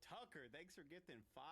Tucker, thanks for gifting 5.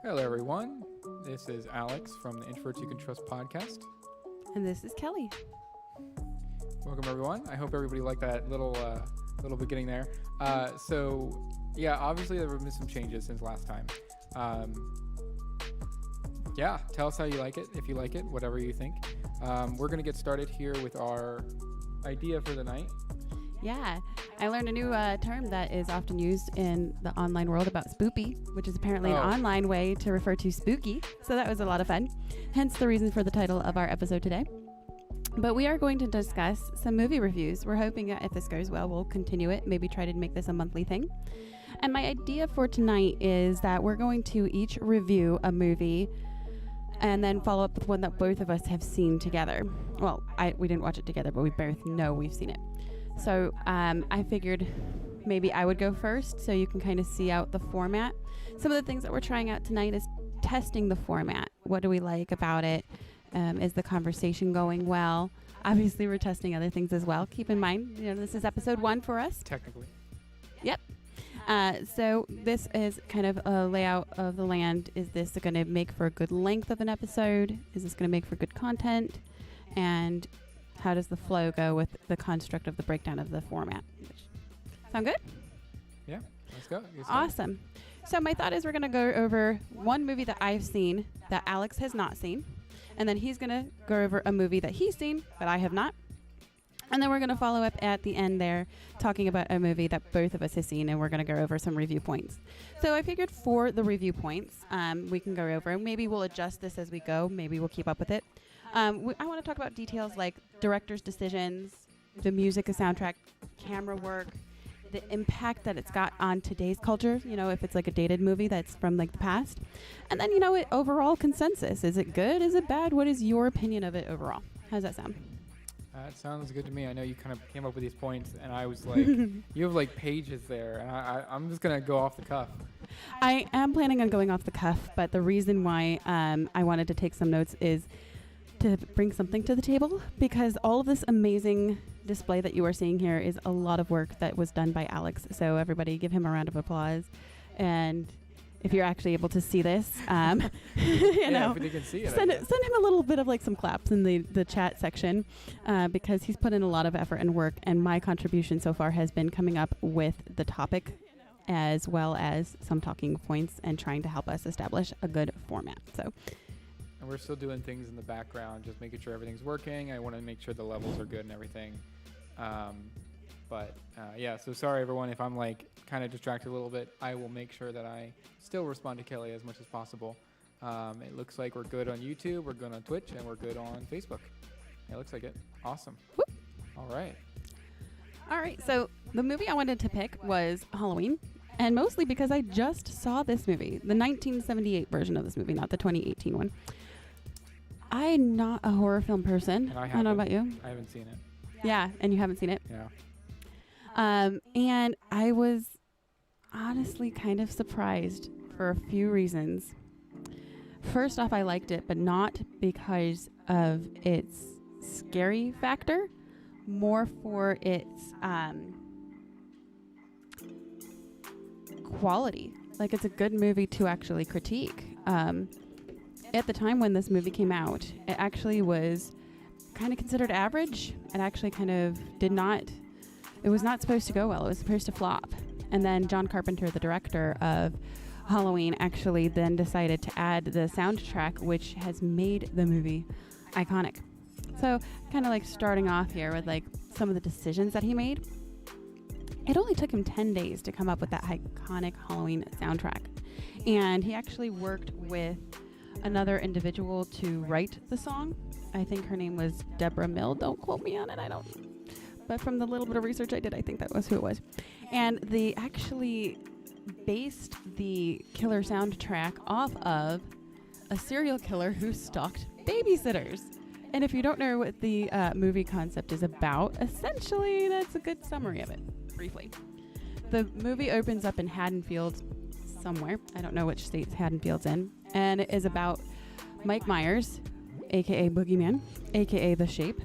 Hello, everyone. This is Alex from the Introverts You Can Trust podcast. And this is Kelly. Welcome, everyone. I hope everybody liked that little beginning there. Obviously there have been some changes since last time. Tell us how you like it, if you like it, whatever you think. We're going to get started here with our idea for the night. Yeah, I learned a new term that is often used in the online world about spoopy, which is apparently an online way to refer to spooky. So that was a lot of fun. Hence the reason for the title of our episode today. But we are going to discuss some movie reviews. We're hoping that if this goes well, we'll continue it, maybe try to make this a monthly thing. And my idea for tonight is that we're going to each review a movie and then follow up with one that both of us have seen together. Well, we didn't watch it together, but we both know we've seen it. So I figured maybe I would go first so you can kind of see out the format. Some of the things that we're trying out tonight is testing the format. What do we like about it? Is the conversation going well? Obviously, we're testing other things as well. Keep in mind, this is episode 1 for us. Technically. Yep. So this is kind of a layout of the land. Is this going to make for a good length of an episode? Is this going to make for good content? And how does the flow go with the construct of the breakdown of the format? Sound good? Yeah, let's go. Awesome. So my thought is we're going to go over one movie that I've seen that Alex has not seen. And then he's going to go over a movie that he's seen but I have not. And then we're going to follow up at the end there talking about a movie that both of us have seen, and we're going to go over some review points. So I figured for the review points, we can go over. Maybe we'll adjust this as we go. Maybe we'll keep up with it. I want to talk about details like director's decisions, the music, the soundtrack, camera work, the impact that it's got on today's culture, if it's like a dated movie that's from like the past. And then, overall consensus. Is it good? Is it bad? What is your opinion of it overall? How does that sound? That sounds good to me. I know you kind of came up with these points, and I was like, you have like pages there, and I'm just going to go off the cuff. I am planning on going off the cuff, but the reason why I wanted to take some notes is to bring something to the table, because all of this amazing display that you are seeing here is a lot of work that was done by Alex. So everybody give him a round of applause. And if you're actually able to see this, if you can see it, send him a little bit of like some claps in the chat section, because he's put in a lot of effort and work, and my contribution so far has been coming up with the topic as well as some talking points and trying to help us establish a good format. So. And we're still doing things in the background, just making sure everything's working. I want to make sure the levels are good and everything. So sorry everyone if I'm like kind of distracted a little bit. I will make sure that I still respond to Kelly as much as possible. It looks like we're good on YouTube, we're good on Twitch, and we're good on Facebook. Yeah, it looks like it. Awesome. Whoop. All right. So the movie I wanted to pick was Halloween, and mostly because I just saw this movie, the 1978 version of this movie, not the 2018 one. I'm not a horror film person. I don't know about you. I haven't seen it. Yeah, and you haven't seen it? Yeah. And I was honestly kind of surprised for a few reasons. First off, I liked it, but not because of its scary factor, more for its quality. Like, it's a good movie to actually critique. At the time when this movie came out, it actually was kind of considered average. It actually kind of it was not supposed to go well. It was supposed to flop. And then John Carpenter, the director of Halloween, actually then decided to add the soundtrack, which has made the movie iconic. So kind of like starting off here with like some of the decisions that he made. It only took him 10 days to come up with that iconic Halloween soundtrack. And he actually worked with another individual to write the song. I think her name was Deborah Mill. Don't quote me on it. But from the little bit of research I did, I think that was who it was. And they actually based the killer soundtrack off of a serial killer who stalked babysitters. And if you don't know what the movie concept is about, essentially that's a good summary of it, briefly. The movie opens up in Haddonfield somewhere. I don't know which state Haddonfield's in. And it is about Mike Myers, a.k.a. Boogeyman, a.k.a. The Shape.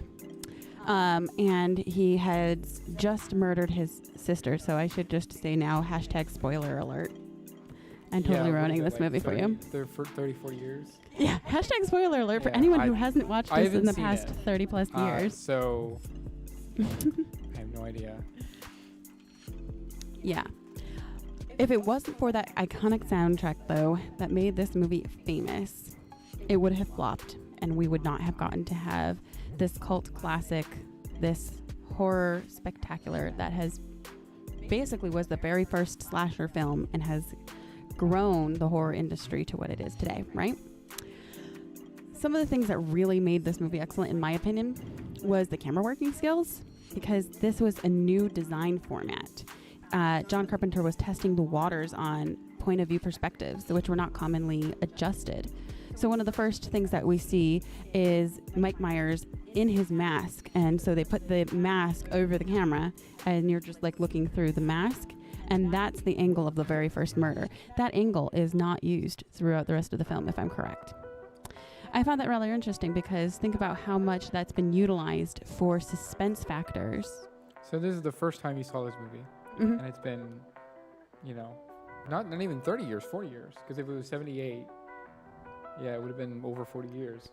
And he had just murdered his sister, so I should just say now, #spoiler alert. I'm totally ruining this movie for you. For 30, 40 years? Yeah, #spoiler alert for anyone who hasn't watched this in the past 30 plus years. So, I have no idea. Yeah. If it wasn't for that iconic soundtrack, though, that made this movie famous, it would have flopped, and we would not have gotten to have this cult classic, this horror spectacular that has basically was the very first slasher film and has grown the horror industry to what it is today, right? Some of the things that really made this movie excellent, in my opinion, was the camera working skills, because this was a new design format. John Carpenter was testing the waters on point of view perspectives, which were not commonly adjusted. So one of the first things that we see is Mike Myers in his mask. And so they put the mask over the camera and you're just like looking through the mask. And that's the angle of the very first murder. That angle is not used throughout the rest of the film, if I'm correct. I found that rather interesting because think about how much that's been utilized for suspense factors. So this is the first time you saw this movie. Mm-hmm. And it's been, you know, not even 30 years, 40 years. Because if it was 78, yeah, it would have been over 40 years.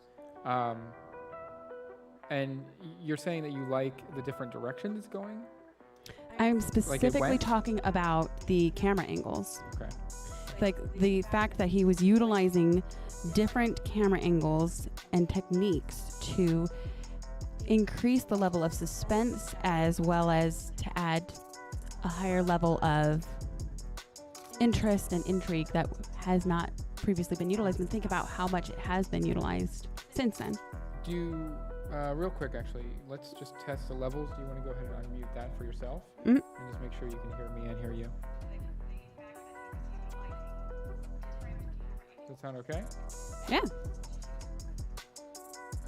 And you're saying that you like the different direction it's going? I'm specifically talking about the camera angles. Okay. Like the fact that he was utilizing different camera angles and techniques to increase the level of suspense as well as to add a higher level of interest and intrigue that has not previously been utilized, and think about how much it has been utilized since then. Do you, real quick actually, let's just test the levels. Do you want to go ahead and unmute that for yourself? Mm-hmm. And just make sure you can hear me and hear you. Does that sound okay? Yeah.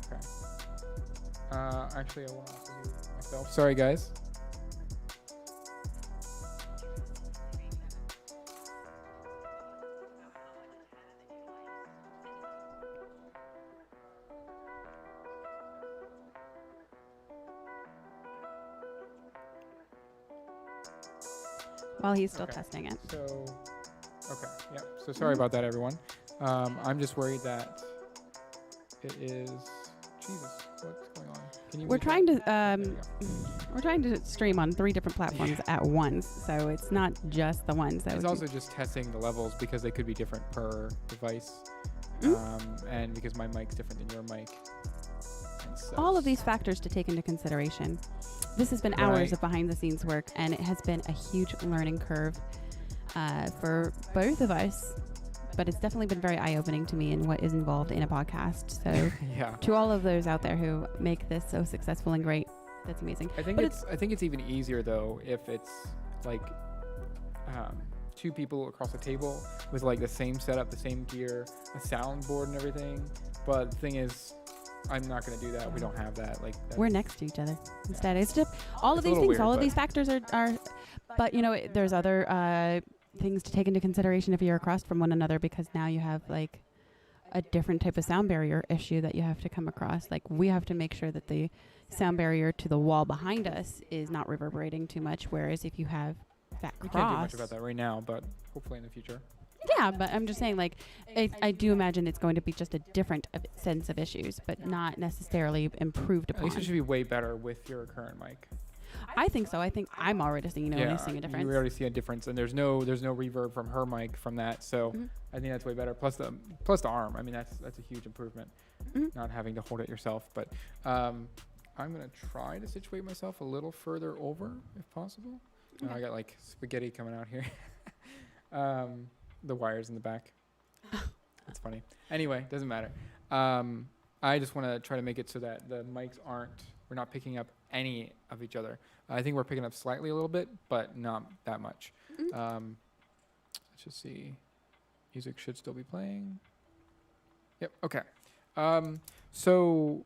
Okay. Actually, I want to also mute myself. Sorry, guys. While he's still Okay. testing it. So, okay, yeah. So sorry about that, everyone. I'm just worried that it is. Jesus, what's going on? Can you? We're mute trying that? to There you go. we're trying to stream on 3 different platforms at once, so it's not just the ones that It's would also just testing the levels because they could be different per device, and because my mic's different than your mic. And so all of these factors to take into consideration. This has been hours of behind the scenes work, and it has been a huge learning curve for both of us, but it's definitely been very eye-opening to me in what is involved in a podcast. So yeah. to all of those out there who make this so successful and great, that's amazing. I think But it's even easier though if it's like 2 people across the table with like the same setup, the same gear, a soundboard and everything. But the thing is, I'm not going to do that. We don't have that. Like we're next to each other instead. It's just all of It's a these little things, weird, all of but- these factors are but you know, there's other things to take into consideration if you're across from one another, because now you have like a different type of sound barrier issue that you have to come across. Like we have to make sure that the sound barrier to the wall behind us is not reverberating too much, whereas if you have that we cross, can't do much about that right now, but hopefully in the future. yeah, but I'm just saying, like, I do imagine it's going to be just a different sense of issues, but not necessarily improved At upon. least it should be way better with your current mic. I think so. I think I'm already seeing, noticing a difference. You already see a difference, and there's no reverb from her mic from that, so Mhm. I think that's way better. Plus the arm. I mean, that's a huge improvement. Mhm. Not having to hold it yourself, but I'm gonna try to situate myself a little further over if possible. Okay. I got like spaghetti coming out here. The wires in the back. That's funny. Anyway, doesn't matter. I just want to try to make it so that the mics we're not picking up any of each other. I think we're picking up slightly a little bit, but not that much. Mhm. Let's just see. Music should still be playing. Yep. Okay. So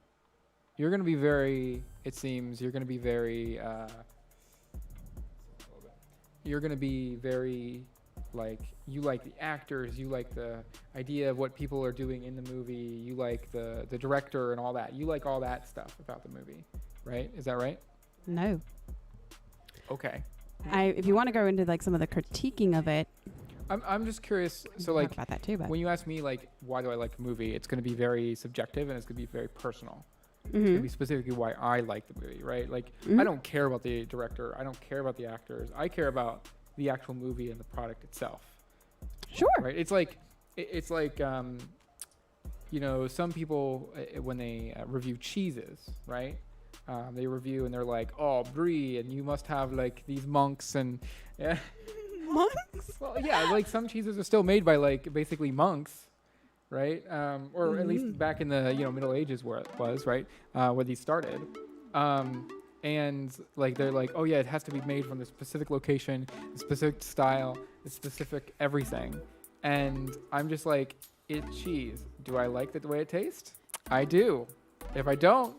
you're going to be very, it seems, you're going to be very, like, you like the actors, you like the idea of what people are doing in the movie, you like the director and all that. You like all that stuff about the movie, right? Is that right? No. Okay. If you want to go into like some of the critiquing of it, I'm just curious. we So can like, talk about that too. But when you ask me like, why do I like the movie? It's going to be very subjective and it's going to be very personal. It's going to be specifically why I like the movie, right? Like, I don't care about the director. I don't care about the actors. I care about the actual movie and the product itself. Sure. Right. It's like, you know, some people when they review cheeses, right? They review and they're like, oh, Brie, and you must have like these monks and yeah. Monks? Well, yeah, like some cheeses are still made by like basically monks, right? Or at least back in the Middle Ages where it was, right? Where these started. And like they're like, oh yeah, it has to be made from the specific location, the specific style, the specific everything. And I'm just like, it's cheese. Do I like the way it tastes? I do. If I don't,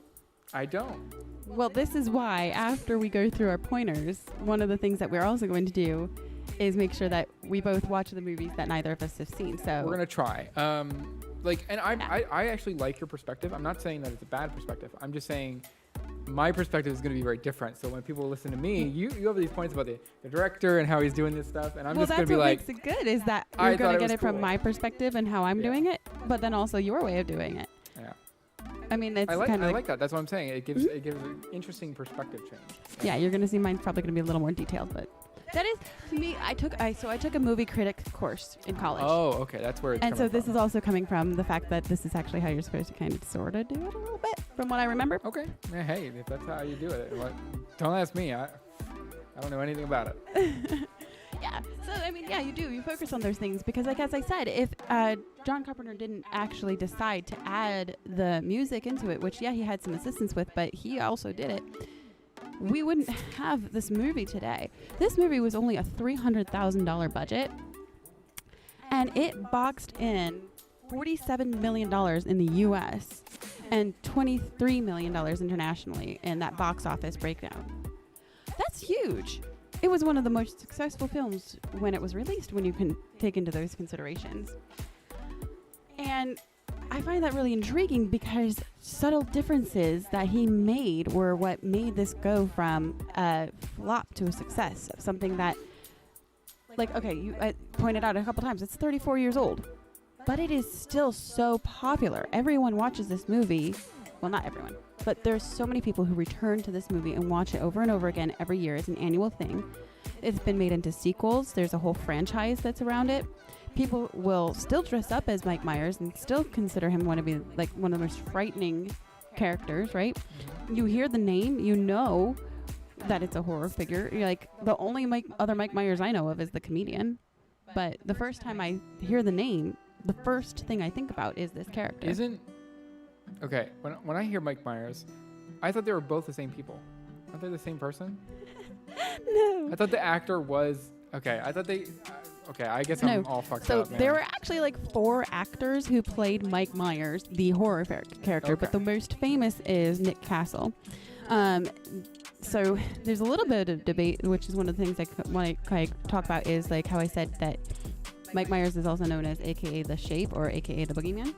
I don't. Well, this is why after we go through our pointers, one of the things that we're also going to do is make sure that we both watch the movies that neither of us have seen. So we're gonna try. I actually like your perspective. I'm not saying that it's a bad perspective. I'm just saying my perspective is going to be very different. So when people listen to me, you have these points about the director and how he's doing this stuff, and I'm just going to be like, that's what makes it good is that you're going to get it from my perspective and how I'm doing it, but then also your way of doing it. Yeah. I mean, it's I kind of like that. That's what I'm saying. It gives an interesting perspective change. Yeah, you're going to see mine's probably going to be a little more detailed, but that is to me. I took a movie critic course in college. Oh, okay, that's where it's and so this from. is also coming from the fact that this is actually how you're supposed to kind of sort of do it a little bit, from what I remember. Okay. Yeah, hey, if that's how you do it, don't ask me. I don't know anything about it. Yeah. So I mean, yeah, you do. You focus on those things because, like as I said, if John Carpenter didn't actually decide to add the music into it, which he had some assistance with, but he also did it, we wouldn't have this movie today. This movie was only a $300,000 budget, and it boxed in $47 million in the U.S. and $23 million internationally in that box office breakdown. That's huge. It was one of the most successful films when it was released, when you can take into those considerations. And I find that really intriguing because subtle differences that he made were what made this go from a flop to a success. Something that, like, okay, you pointed out a couple times, it's 34 years old, but it is still so popular. Everyone watches this movie. Well, not everyone, but there's so many people who return to this movie and watch it over and over again every year. It's an annual thing. It's been made into sequels. There's a whole franchise that's around it. People will still dress up as Mike Myers and still consider him one of the most frightening characters, right? You hear the name, you know that it's a horror figure. You're like, the only other Mike Myers I know of is the comedian. But the first time I hear the name, the first thing I think about is this character. Okay, when I hear Mike Myers, I thought they were both the same people. Aren't they the same person? No. I thought the actor was... Okay, I thought they... Okay, I guess I'm all fucked up, man. There were actually like 4 actors who played Mike Myers, the horror character, but the most famous is Nick Castle. So there's a little bit of debate, which is one of the things I want to talk about, is like how I said that Mike Myers is also known as AKA the Shape or AKA the Boogeyman.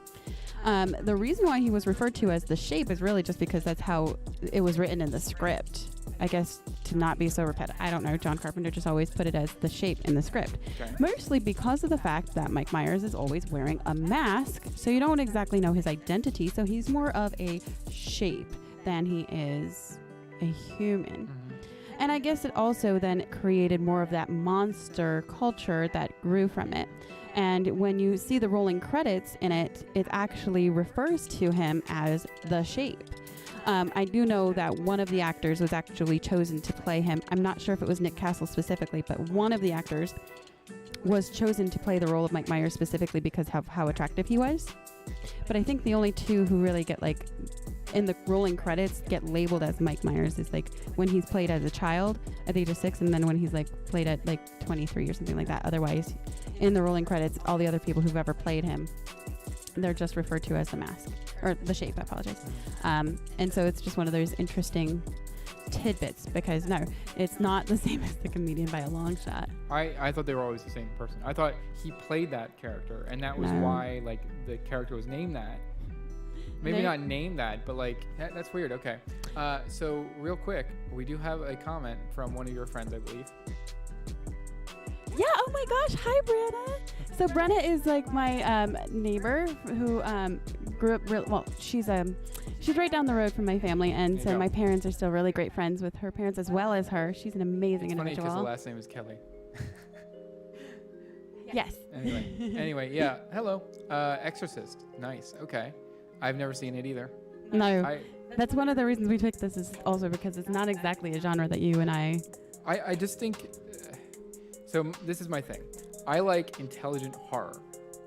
The reason why he was referred to as the Shape is really just because that's how it was written in the script. I guess to not be so repetitive. I don't know. John Carpenter just always put it as the Shape in the script. Okay. Mostly because of the fact that Mike Myers is always wearing a mask, so you don't exactly know his identity. So he's more of a shape than he is a human. Mm-hmm. And I guess it also then created more of that monster culture that grew from it. And when you see the rolling credits in it, it actually refers to him as the Shape. I do know that one of the actors was actually chosen to play him. I'm not sure if it was Nick Castle specifically, but one of the actors was chosen to play the role of Mike Myers specifically because of how attractive he was. But I think the only 2 who really get like in the rolling credits get labeled as Mike Myers is like when he's played as a child at the age of 6, and then when he's like played at like 23 or something like that. Otherwise, in the rolling credits, all the other people who've ever played him, they're just referred to as the mask or the Shape. I apologize. And so it's just one of those interesting tidbits because no, it's not the same as the comedian by a long shot. I thought they were always the same person. I thought he played that character, and that was why like the character was named that. Maybe not named that, but like that's weird. Okay, so real quick, we do have a comment from one of your friends, I believe. Yeah, oh my gosh, hi Brenna. So Brenna is like my neighbor who grew up she's right down the road from my family, and so my parents are still really great friends with her parents as well as her. She's an amazing individual. Funny because the last name is Kelly. Yes. Anyway, yeah. Hello. Exorcist. Nice. Okay. I've never seen it either. No. That's one of the reasons we picked this, is also because it's not exactly a genre that you and I just think, so this is my thing. I like intelligent horror.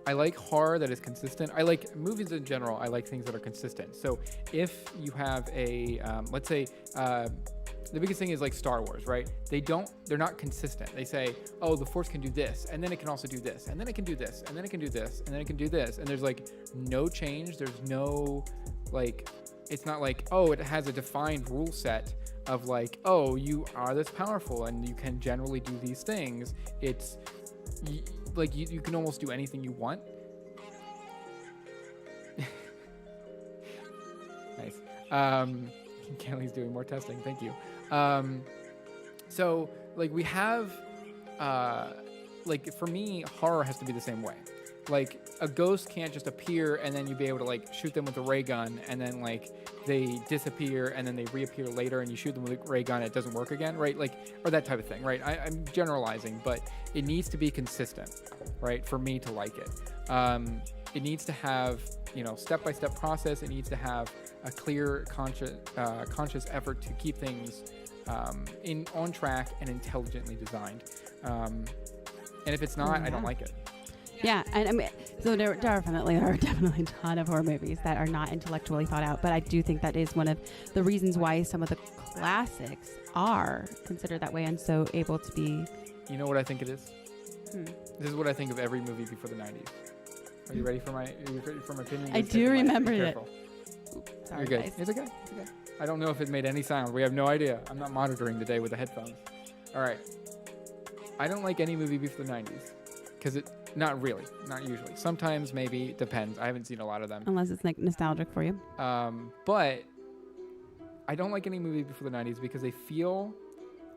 I like horror that is consistent. I like movies in general. I like things that are consistent. So if you have a, let's say, the biggest thing is like Star Wars, right? They're not consistent. They say, oh, the Force can do this, and then it can also do this, and then it can do this, and then it can do this, and then it can do this. And there's like no change. There's no, like, it's not like, oh, it has a defined rule set of like, oh, you are this powerful and you can generally do these things. It's like you can almost do anything you want. Nice. Kelly's doing more testing. Thank you. So like we have, like for me, horror has to be the same way. Like a ghost can't just appear and then you be able to like shoot them with a ray gun and then like they disappear and then they reappear later and you shoot them with a ray gun and it doesn't work again, right? Like, or that type of thing, right? I'm generalizing, but it needs to be consistent, right? For me to like it. It needs to have, you know, step-by-step process. It needs to have a clear, conscious effort to keep things on track and intelligently designed. And if it's not, I don't like it. Yeah, and I mean, so there are definitely a ton of horror movies that are not intellectually thought out, but I do think that is one of the reasons why some of the classics are considered that way and so able to be. You know what I think it is? This is what I think of every movie before the 90s. Are you ready for my opinion? I do remember it. Sorry, you're good. Guys. It's okay. It's okay. I don't know if it made any sound. We have no idea. I'm not monitoring today with the headphones. All right. I don't like any movie before the 90s because it. Not really. Not usually. Sometimes, maybe. Depends. I haven't seen a lot of them. Unless it's like nostalgic for you. But I don't like any movie before the 90s because they feel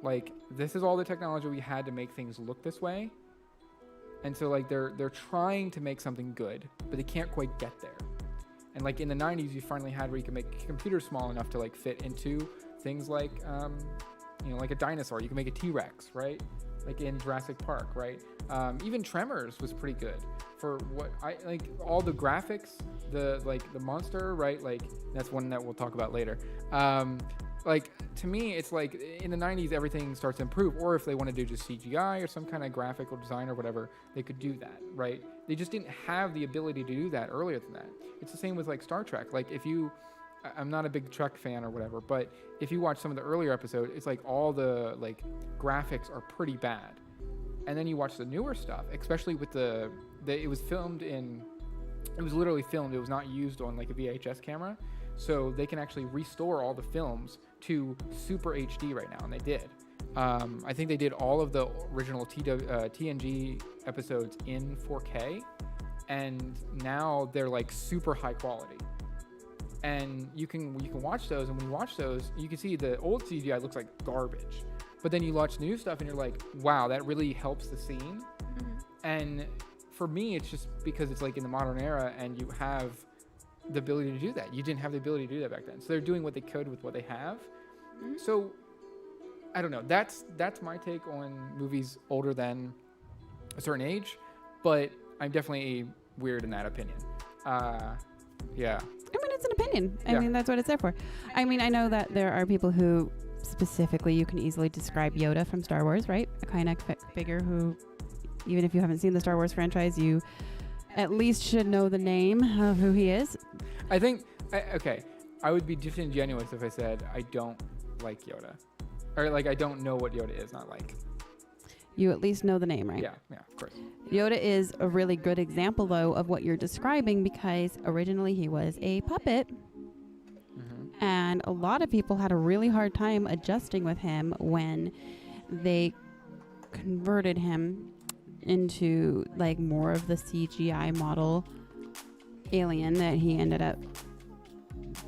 like this is all the technology we had to make things look this way. And so like they're trying to make something good, but they can't quite get there. And like in the 90s, you finally had where you can make computers small enough to like fit into things like, you know, like a dinosaur. You can make a T-Rex, right? Like in Jurassic Park, right? Even Tremors was pretty good for what I like. All the graphics, the monster, right? Like that's one that we'll talk about later. Like to me, it's like in the 90s, everything starts to improve. Or if they want to do just CGI or some kind of graphical design or whatever, they could do that, right? They just didn't have the ability to do that earlier than that. It's the same with like Star Trek. Like if you, I'm not a big Trek fan or whatever, but if you watch some of the earlier episodes, it's like all the like graphics are pretty bad. And then you watch the newer stuff, especially with it was literally filmed. It was not used on like a VHS camera. So they can actually restore all the films to super HD right now. And they did. I think they did all of the original TNG episodes in 4K. And now they're like super high quality. And you can watch those. And when you watch those, you can see the old CGI looks like garbage. But then you watch new stuff and you're like, wow, that really helps the scene. Mm-hmm. And for me, it's just because it's like in the modern era and you have the ability to do that. You didn't have the ability to do that back then. So they're doing what they could with what they have. Mm-hmm. So I don't know. That's my take on movies older than a certain age. But I'm definitely weird in that opinion. Yeah. I mean, it's an opinion. I mean, that's what it's there for. I mean, I know that there are people who specifically you can easily describe Yoda from Star Wars, right? A kind of figure who, even if you haven't seen the Star Wars franchise, you at least should know the name of who he is. I think, okay, I would be disingenuous if I said I don't like Yoda. Or like I don't know what Yoda is, not like. You at least know the name, right? Yeah, of course. Yoda is a really good example, though, of what you're describing because originally he was a puppet. Mm-hmm. And a lot of people had a really hard time adjusting with him when they converted him into like more of the CGI model alien that he ended up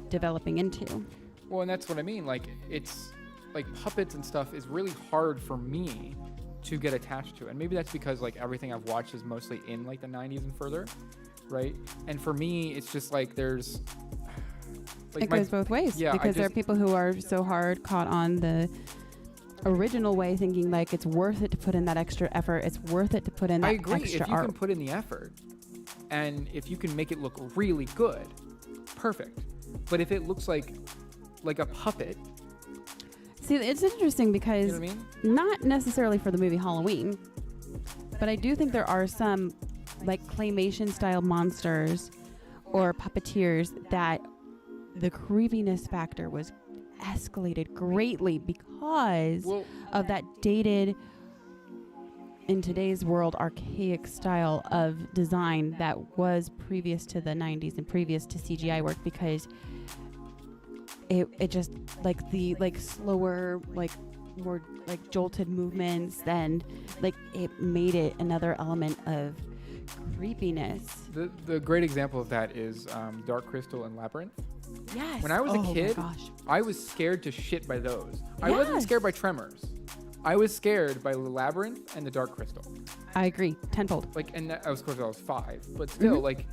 developing into. Well, and that's what I mean. Like, it's like puppets and stuff is really hard for me to get attached to. And maybe that's because like everything I've watched is mostly in like the 90s and further, right? And for me, it's just like there's... Like it goes both ways. Yeah, because there are people who are so hard caught on the original way thinking like it's worth it to put in that extra effort. It's worth it to put in that extra art. I agree. If you can put in the effort and if you can make it look really good, perfect. But if it looks like a puppet, See, it's interesting you because know what I mean? not necessarily for the movie Halloween, but I do think there are some like claymation style monsters or puppeteers that the creepiness factor was escalated greatly because Well, of that dated, in today's world, archaic style of design that was previous to the 90s and previous to CGI work, because it just like the like slower, like more like jolted movements, and like it made it another element of creepiness. the great example of that is Dark Crystal and Labyrinth. Yes. When I was a kid, my gosh. I was scared to shit by those. I wasn't scared by Tremors. I was scared by the Labyrinth and the Dark Crystal. I agree, tenfold. Like, and that, of course I was 5, but still, Mhm. like,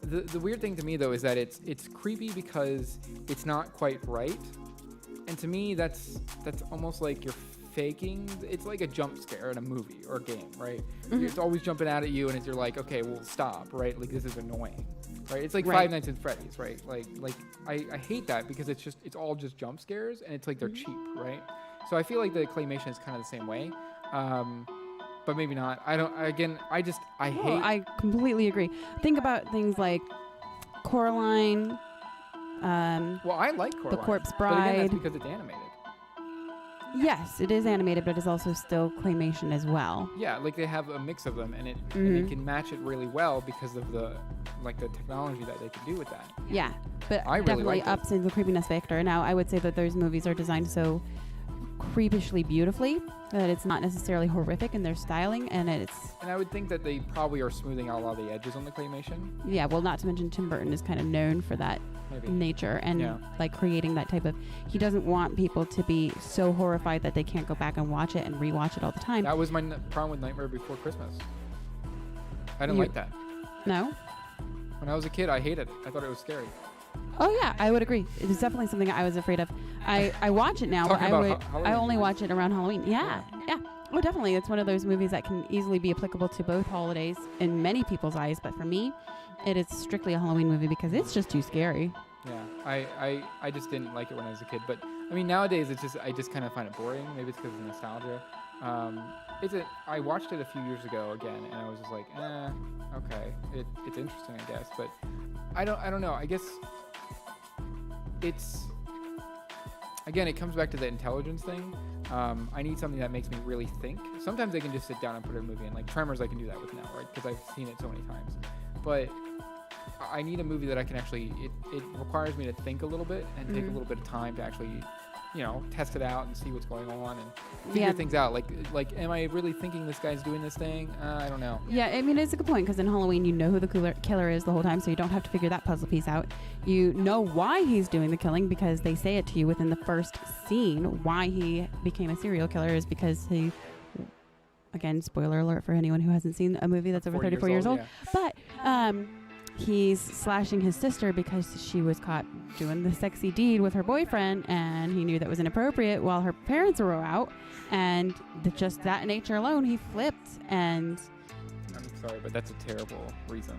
the weird thing to me though is that it's creepy because it's not quite right, and to me that's almost like you're faking. It's like a jump scare in a movie or a game, right? Mhm. It's always jumping out at you, and you're like, okay, well, stop, right? Like, this is annoying, right? It's like Right. Five Nights at Freddy's, right? Like I hate that because it's all just jump scares, and it's like they're cheap, right? So I feel like the claymation is kind of the same way, but maybe not. I No, hate. I completely agree. Think about things like Coraline, Well, I like Coraline. The Corpse But again, Bride. that's because it's animated. Yes, it is animated, but it's also still claymation as well. Yeah, like they have a mix of them, and it Mhm. can match it really well because of the technology that they can do with that. Yeah, but I really definitely liked it. ups in the creepiness factor. Now, I would say that those movies are designed so creepishly beautifully that it's not necessarily horrific in their styling, and it's, And I would think that they probably are smoothing out a lot of the edges on the claymation. yeah, well, not to mention Tim Burton is kind of known for that Maybe. nature and Yeah. like creating that type of, he doesn't want people to be so horrified that they can't go back and watch it and rewatch it all the time. That was my problem with Nightmare Before Christmas. I didn't You- like that. No? When I was a kid, I hated it. I thought it was scary. Oh yeah, I would agree. It is definitely something I was afraid of. I watch it now, but Talking I about would Halloween, I only right? watch it around Halloween. Yeah, yeah. Oh, definitely. It's one of those movies that can easily be applicable to both holidays in many people's eyes, but for me, it is strictly a Halloween movie because it's just too scary. Yeah, I just didn't like it when I was a kid. But I mean, nowadays I just kind of find it boring. Maybe it's because of nostalgia. I watched it a few years ago again, and I was just like, okay, it's interesting, I guess. But I don't know. I guess it's, again, it comes back to the intelligence thing. I need something that makes me really think. Sometimes I can just sit down and put a movie in, like Tremors. I can do that with now, right? Because I've seen it so many times. But I need a movie that I can actually. It requires me to think a little bit and take a Mhm. little bit of time to actually, test it out and see what's going on and figure Yeah. things out. Like, am I really thinking this guy's doing this thing? I don't know. Yeah, I mean, it's a good point because in Halloween, you know who the killer is the whole time, so you don't have to figure that puzzle piece out. You know why he's doing the killing because they say it to you within the first scene. Why he became a serial killer is because he, again, spoiler alert for anyone who hasn't seen a movie that's over 34 years old. Yeah. But he's slashing his sister because she was caught doing the sexy deed with her boyfriend, and he knew that was inappropriate while her parents were out. And just that nature alone, he flipped, and I'm sorry, but that's a terrible reason.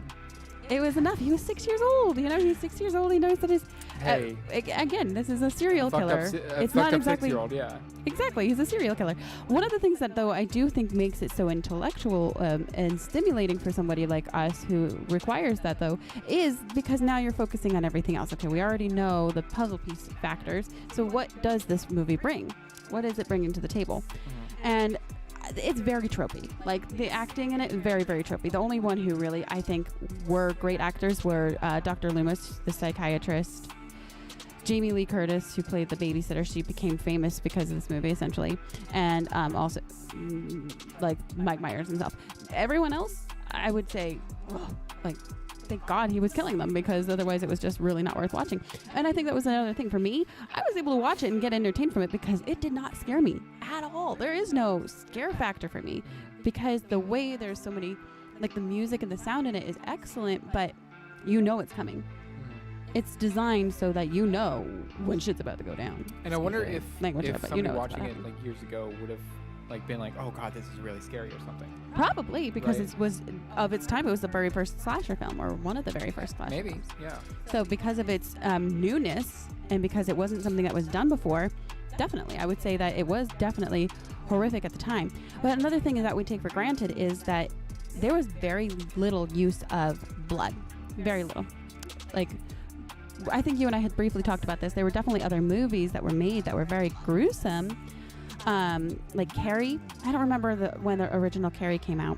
it was enough. He was 6 years old. He's 6 years old. He knows that his. Hey, Again, this is a serial fucked killer. up, It's fucked not up exactly. 6-year-old, yeah. Exactly, he's a serial killer. One of the things that, though, I do think makes it so intellectual and stimulating for somebody like us who requires that, though, is because now you're focusing on everything else. Okay, we already know the puzzle piece factors. So what does this movie bring? What is it bringing to the table? And it's very tropey. Like, the acting in it is very, very tropey. The only one who really, I think, were great actors were Dr. Loomis, the psychiatrist, Jamie Lee Curtis, who played the babysitter. She became famous because of this movie, essentially. And also, like, Mike Myers himself. Everyone else, I would say, thank God he was killing them, because otherwise it was just really not worth watching. And I think that was another thing for me. I was able to watch it and get entertained from it because it did not scare me at all. There is no scare factor for me because the way there's so many, like, the music and the sound in it is excellent, but you know it's coming. It's designed so that you know when shit's about to go down. And I wonder Excuse if the language there, but somebody you know it's watching about it to like years ago would have like been like, oh god, this is really scary or something. Probably because Right. it was of its time. It was the very first slasher film, or one of the very first slasher Maybe, films. yeah. So because of its newness and because it wasn't something that was done before, definitely, I would say that it was definitely horrific at the time. But another thing that we take for granted is that there was very little use of blood. Very little. Like, I think you and I had briefly talked about this. There were definitely other movies that were made that were very gruesome. Like Carrie. I don't remember when the original Carrie came out.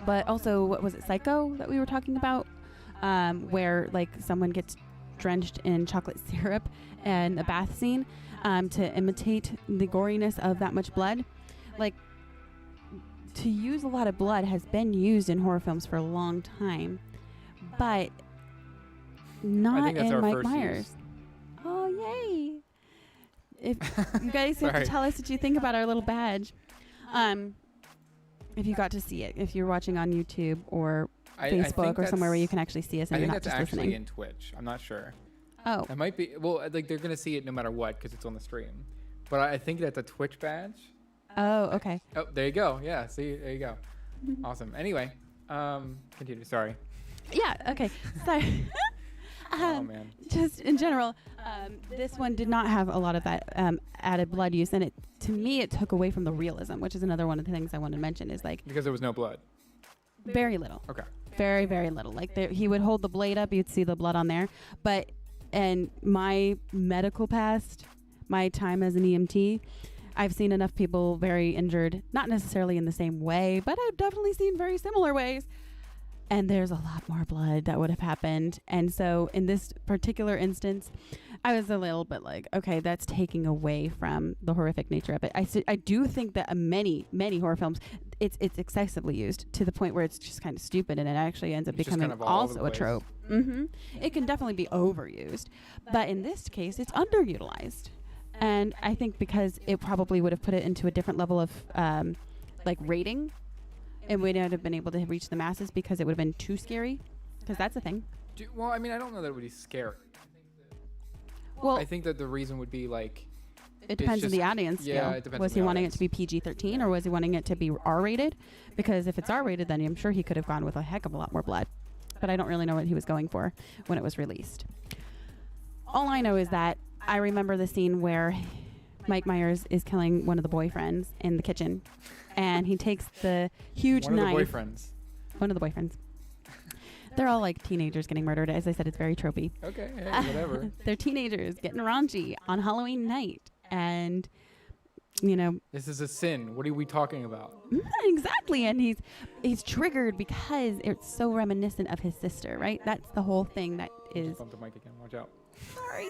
But also, what was it, Psycho that we were talking about? Where like someone gets drenched in chocolate syrup and a bath scene to imitate the goriness of that much blood. Like, to use a lot of blood has been used in horror films for a long time, but not that's in our Mike first Myers. use. Oh, yay. If you guys have to Sorry. tell us what you think about our little badge. If you got to see it, if you're watching on YouTube or I Facebook think or somewhere where you that's- can actually see us and I you're think not that's just actually listening. in Twitch. I'm not sure. Oh, It might be. Well, like they're gonna see it no matter what because it's on the stream. But I think that's a Twitch badge. okay. Oh, there you go. Yeah. See, there you go. Awesome. Anyway, continue. Sorry. Yeah, okay. Sorry. Oh man. Just in general, this one did not have a lot of that added blood use, and to me it took away from the realism, which is another one of the things I wanted to mention. Is like Because there was no blood. very little, Okay. very very little. Like he would hold the blade up, you'd see the blood on there. But and my medical past, my time as an EMT, I've seen enough people very injured, not necessarily in the same way, but I've definitely seen very similar ways. And there's a lot more blood that would have happened. And so in this particular instance, I was a little bit like, okay, that's taking away from the horrific nature of it. I do think that many horror films, it's excessively used to the point where it's just kind of stupid, and it actually ends up It's just becoming kind of all over the also a place. trope. It can definitely be overused. But in this case, it's underutilized. And I think because it probably would have put it into a different level of like rating, and we wouldn't have been able to reach the masses because it would have been too scary, because that's a thing. Well, I mean, I don't know that it would be scary. Well, I think that the reason would be like, it depends on just- the audience. yeah, scale. it depends Was on he the wanting audience. it to be PG-13 or was he wanting it to be R-rated? Because if it's R-rated, then I'm sure he could have gone with a heck of a lot more blood. But I don't really know what he was going for when it was released. All I know is that I remember the scene where Mike Myers is killing one of the boyfriends in the kitchen, and he takes the huge one knife. of the boyfriends. One of the boyfriends. They're all like teenagers getting murdered. As I said, it's very tropey. Okay, hey, whatever. They're teenagers getting raunchy on Halloween night. And, you know, This is a sin. What are we talking about? exactly. And he's triggered because it's so reminiscent of his sister, right? That's the whole thing that is. Just bumped the mic again. Watch out. Sorry.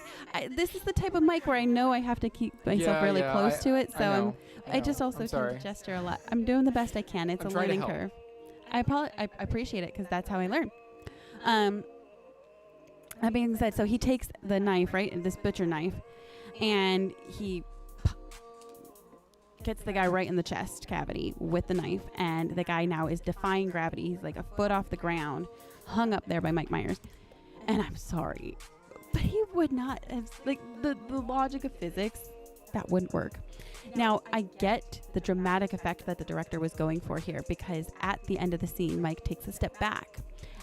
This is the type of mic where I know I have to keep myself really close to it. So I just also tend sorry. to gesture a lot. I'm doing the best I can. It's I'm a trying to learning help. curve. I appreciate it because that's how I learn. That being said, so he takes the knife, right, this butcher knife, and he gets the guy right in the chest cavity with the knife, and the guy now is defying gravity. He's like a foot off the ground, hung up there by Mike Myers. And I'm sorry, but he would not have, like, the logic of physics, that wouldn't work. Now, I get the dramatic effect that the director was going for here, because at the end of the scene, Mike takes a step back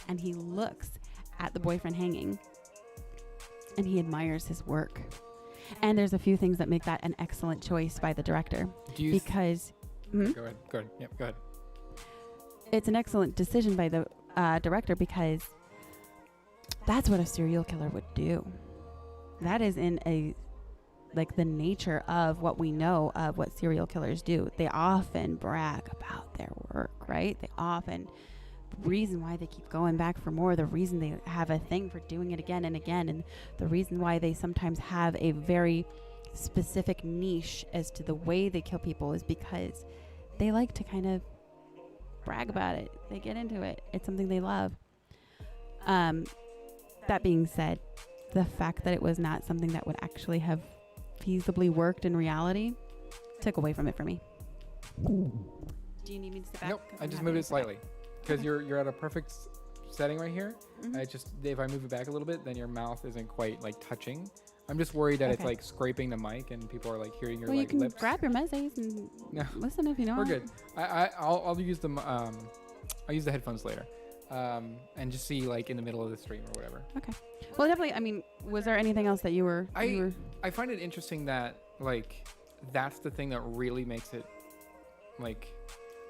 and he looks at the boyfriend hanging and he admires his work. And there's a few things that make that an excellent choice by the director, Do you because Go ahead. Go ahead. Yep, go ahead. it's an excellent decision by the director, because that's what a serial killer would do. That is in the nature of what we know of what serial killers do. They often brag about their work, right? The reason why they keep going back for more, the reason they have a thing for doing it again and again, and the reason why they sometimes have a very specific niche as to the way they kill people is because they like to kind of brag about it. They get into it. It's something they love. That being said, the fact that it was not something that would actually have feasibly worked in reality took away from it for me. Do you need me to step back? Nope. 'Cause I I'm just happy moved to it step back. slightly because you're at a perfect setting right here. Mhm. If I move it back a little bit, then your mouth isn't quite like touching I'm just worried that it's Okay. like scraping the mic and people are like hearing your Well, you like can lips. grab your mezes and No. listen if you know. We're good. I'll use them. I'll use the headphones later, and just see like in the middle of the stream or whatever. Okay. Well, definitely. I mean, was there anything else that you were? I find it interesting that like that's the thing that really makes it like.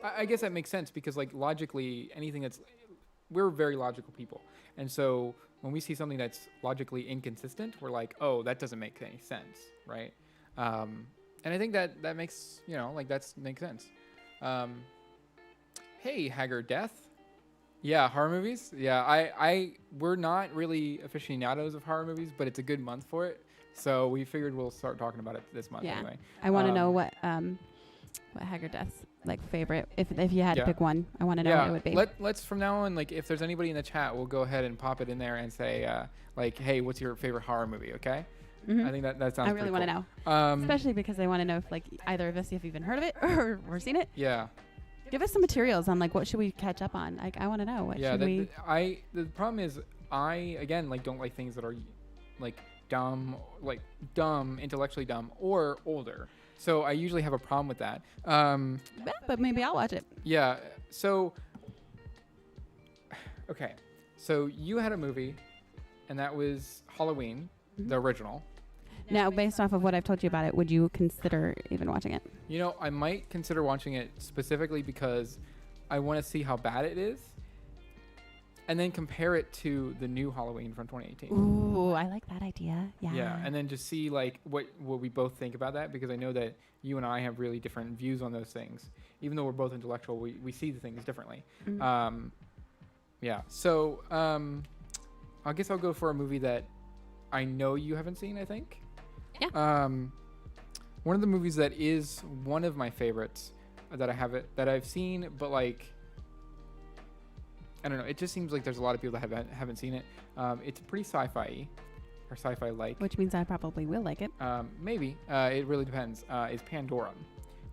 I guess that makes sense because like logically anything that's we're very logical people, and so when we see something that's logically inconsistent, we're like, oh, that doesn't make any sense, right? And I think that makes like makes sense. Hey, Haggard Death. Yeah, horror movies. Yeah, we're not really aficionados of horror movies, but it's a good month for it. So we figured we'll start talking about it this month anyway. I want to know what Haggard Death's like favorite. If you had to pick one, I want to know what it would be. Let's from now on, like if there's anybody in the chat, we'll go ahead and pop it in there and say like, hey, what's your favorite horror movie? Okay. Mm-hmm. I think that sounds. I really want to know, especially because I want to know if like either of us have even heard of it or seen it. Yeah. Give us some materials on like what should we catch up on. Like I want to know what should we. The problem is I again like don't like things that are like dumb, intellectually dumb or older. So I usually have a problem with that. But maybe I'll watch it. Yeah. So okay. So you had a movie, and that was Halloween, the original. Now, based off of what I've told you about it, would you consider even watching it? I might consider watching it specifically because I want to see how bad it is and then compare it to the new Halloween from 2018. Ooh, I like that idea. Yeah. Yeah, and then just see like what we both think about that because I know that you and I have really different views on those things. Even though we're both intellectual, we see the things differently. Mm-hmm. Yeah, so I guess I'll go for a movie that I know you haven't seen, I think. Yeah. One of the movies that is one of my favorites that I've seen, but like I don't know, it just seems like there's a lot of people that haven't seen it. It's pretty sci-fi or sci-fi-like. Which means I probably will like it. Maybe. It really depends. Is Pandora.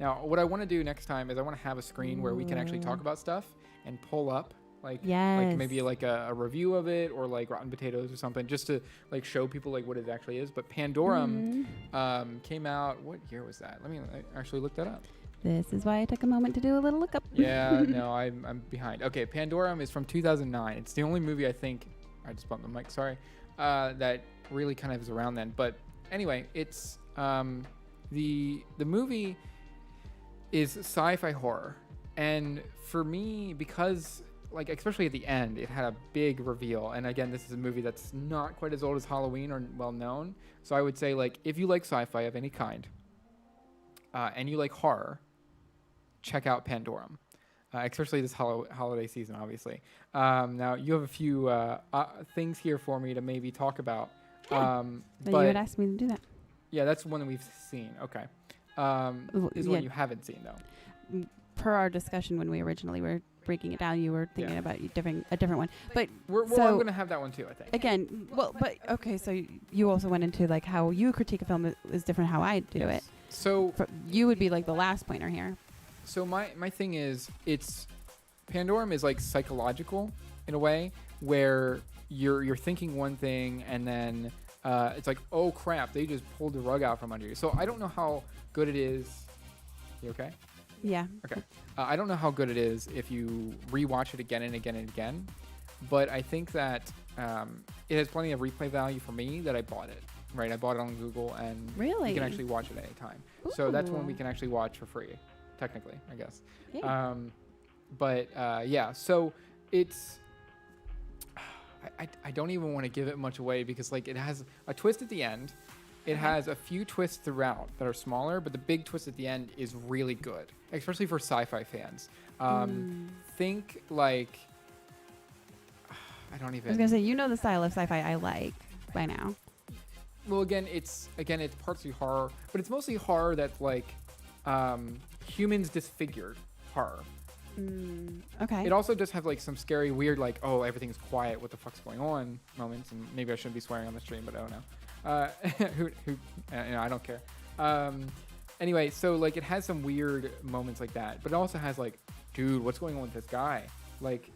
Now, what I want to do next time is I want to have a screen where we can actually talk about stuff and pull up like maybe like a review of it or like Rotten Potatoes or something just to like show people like what it actually is. But Pandorum came out, what year was that? Let me actually look that up. This is why I took a moment to do a little lookup. Yeah, no, I'm behind. Okay, Pandorum is from 2009. It's the only movie I think, I just bumped the mic, sorry, that really kind of is around then. But anyway, it's the movie is sci-fi horror. And for me, because like especially at the end, it had a big reveal. And again, this is a movie that's not quite as old as Halloween or well known. So I would say like if you like sci-fi of any kind and you like horror, check out Pandorum, especially this holiday season, obviously. Now you have a few things here for me to maybe talk about. But you would ask me to do that. Yeah, that's one that we've seen. Okay. Is one you haven't seen though. Per our discussion when we originally were breaking it down, you were thinking about a different one. But I'm going to have that one too, I think. Again, but okay, so you also went into like how you critique a film is different how I do it. So you would be like the last pointer here. So my thing is, Pandorum is like psychological in a way where you're thinking one thing and then it's like, oh crap, they just pulled the rug out from under you. So I don't know how good it is. You okay? Yeah. Okay. I don't know how good it is if you rewatch it again and again and again, but I think that it has plenty of replay value for me that I bought it. Right, I bought it on Google, and really? you can actually watch it at any time. Ooh. So that's one we can actually watch for free, technically, I guess. Yeah. Yeah, so it's... I don't even want to give it much away because like it has a twist at the end. It has a few twists throughout that are smaller, but the big twist at the end is really good, especially for sci-fi fans. Think like... I don't even... I was going to say, you know the style of sci-fi I like by now. Well, again, it's partly horror, but it's mostly horror that's like humans disfigured horror. Okay. It also does have like some scary, weird, like, oh, everything's quiet, what the fuck's going on moments, and maybe I shouldn't be swearing on the stream, but I don't know. I don't care. Anyway, so like it has some weird moments like that, but it also has like, dude, what's going on with this guy? Like,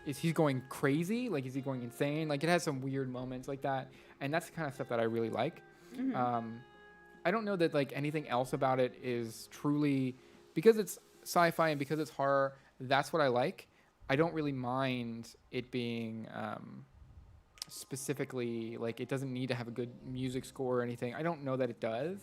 is he going crazy? Like, is he going insane? Like, it has some weird moments like that. And that's the kind of stuff that I really like. I don't know that like anything else about it is truly, because it's sci-fi and because it's horror, that's what I like. I don't really mind it being specifically like, it doesn't need to have a good music score or anything. I don't know that it does.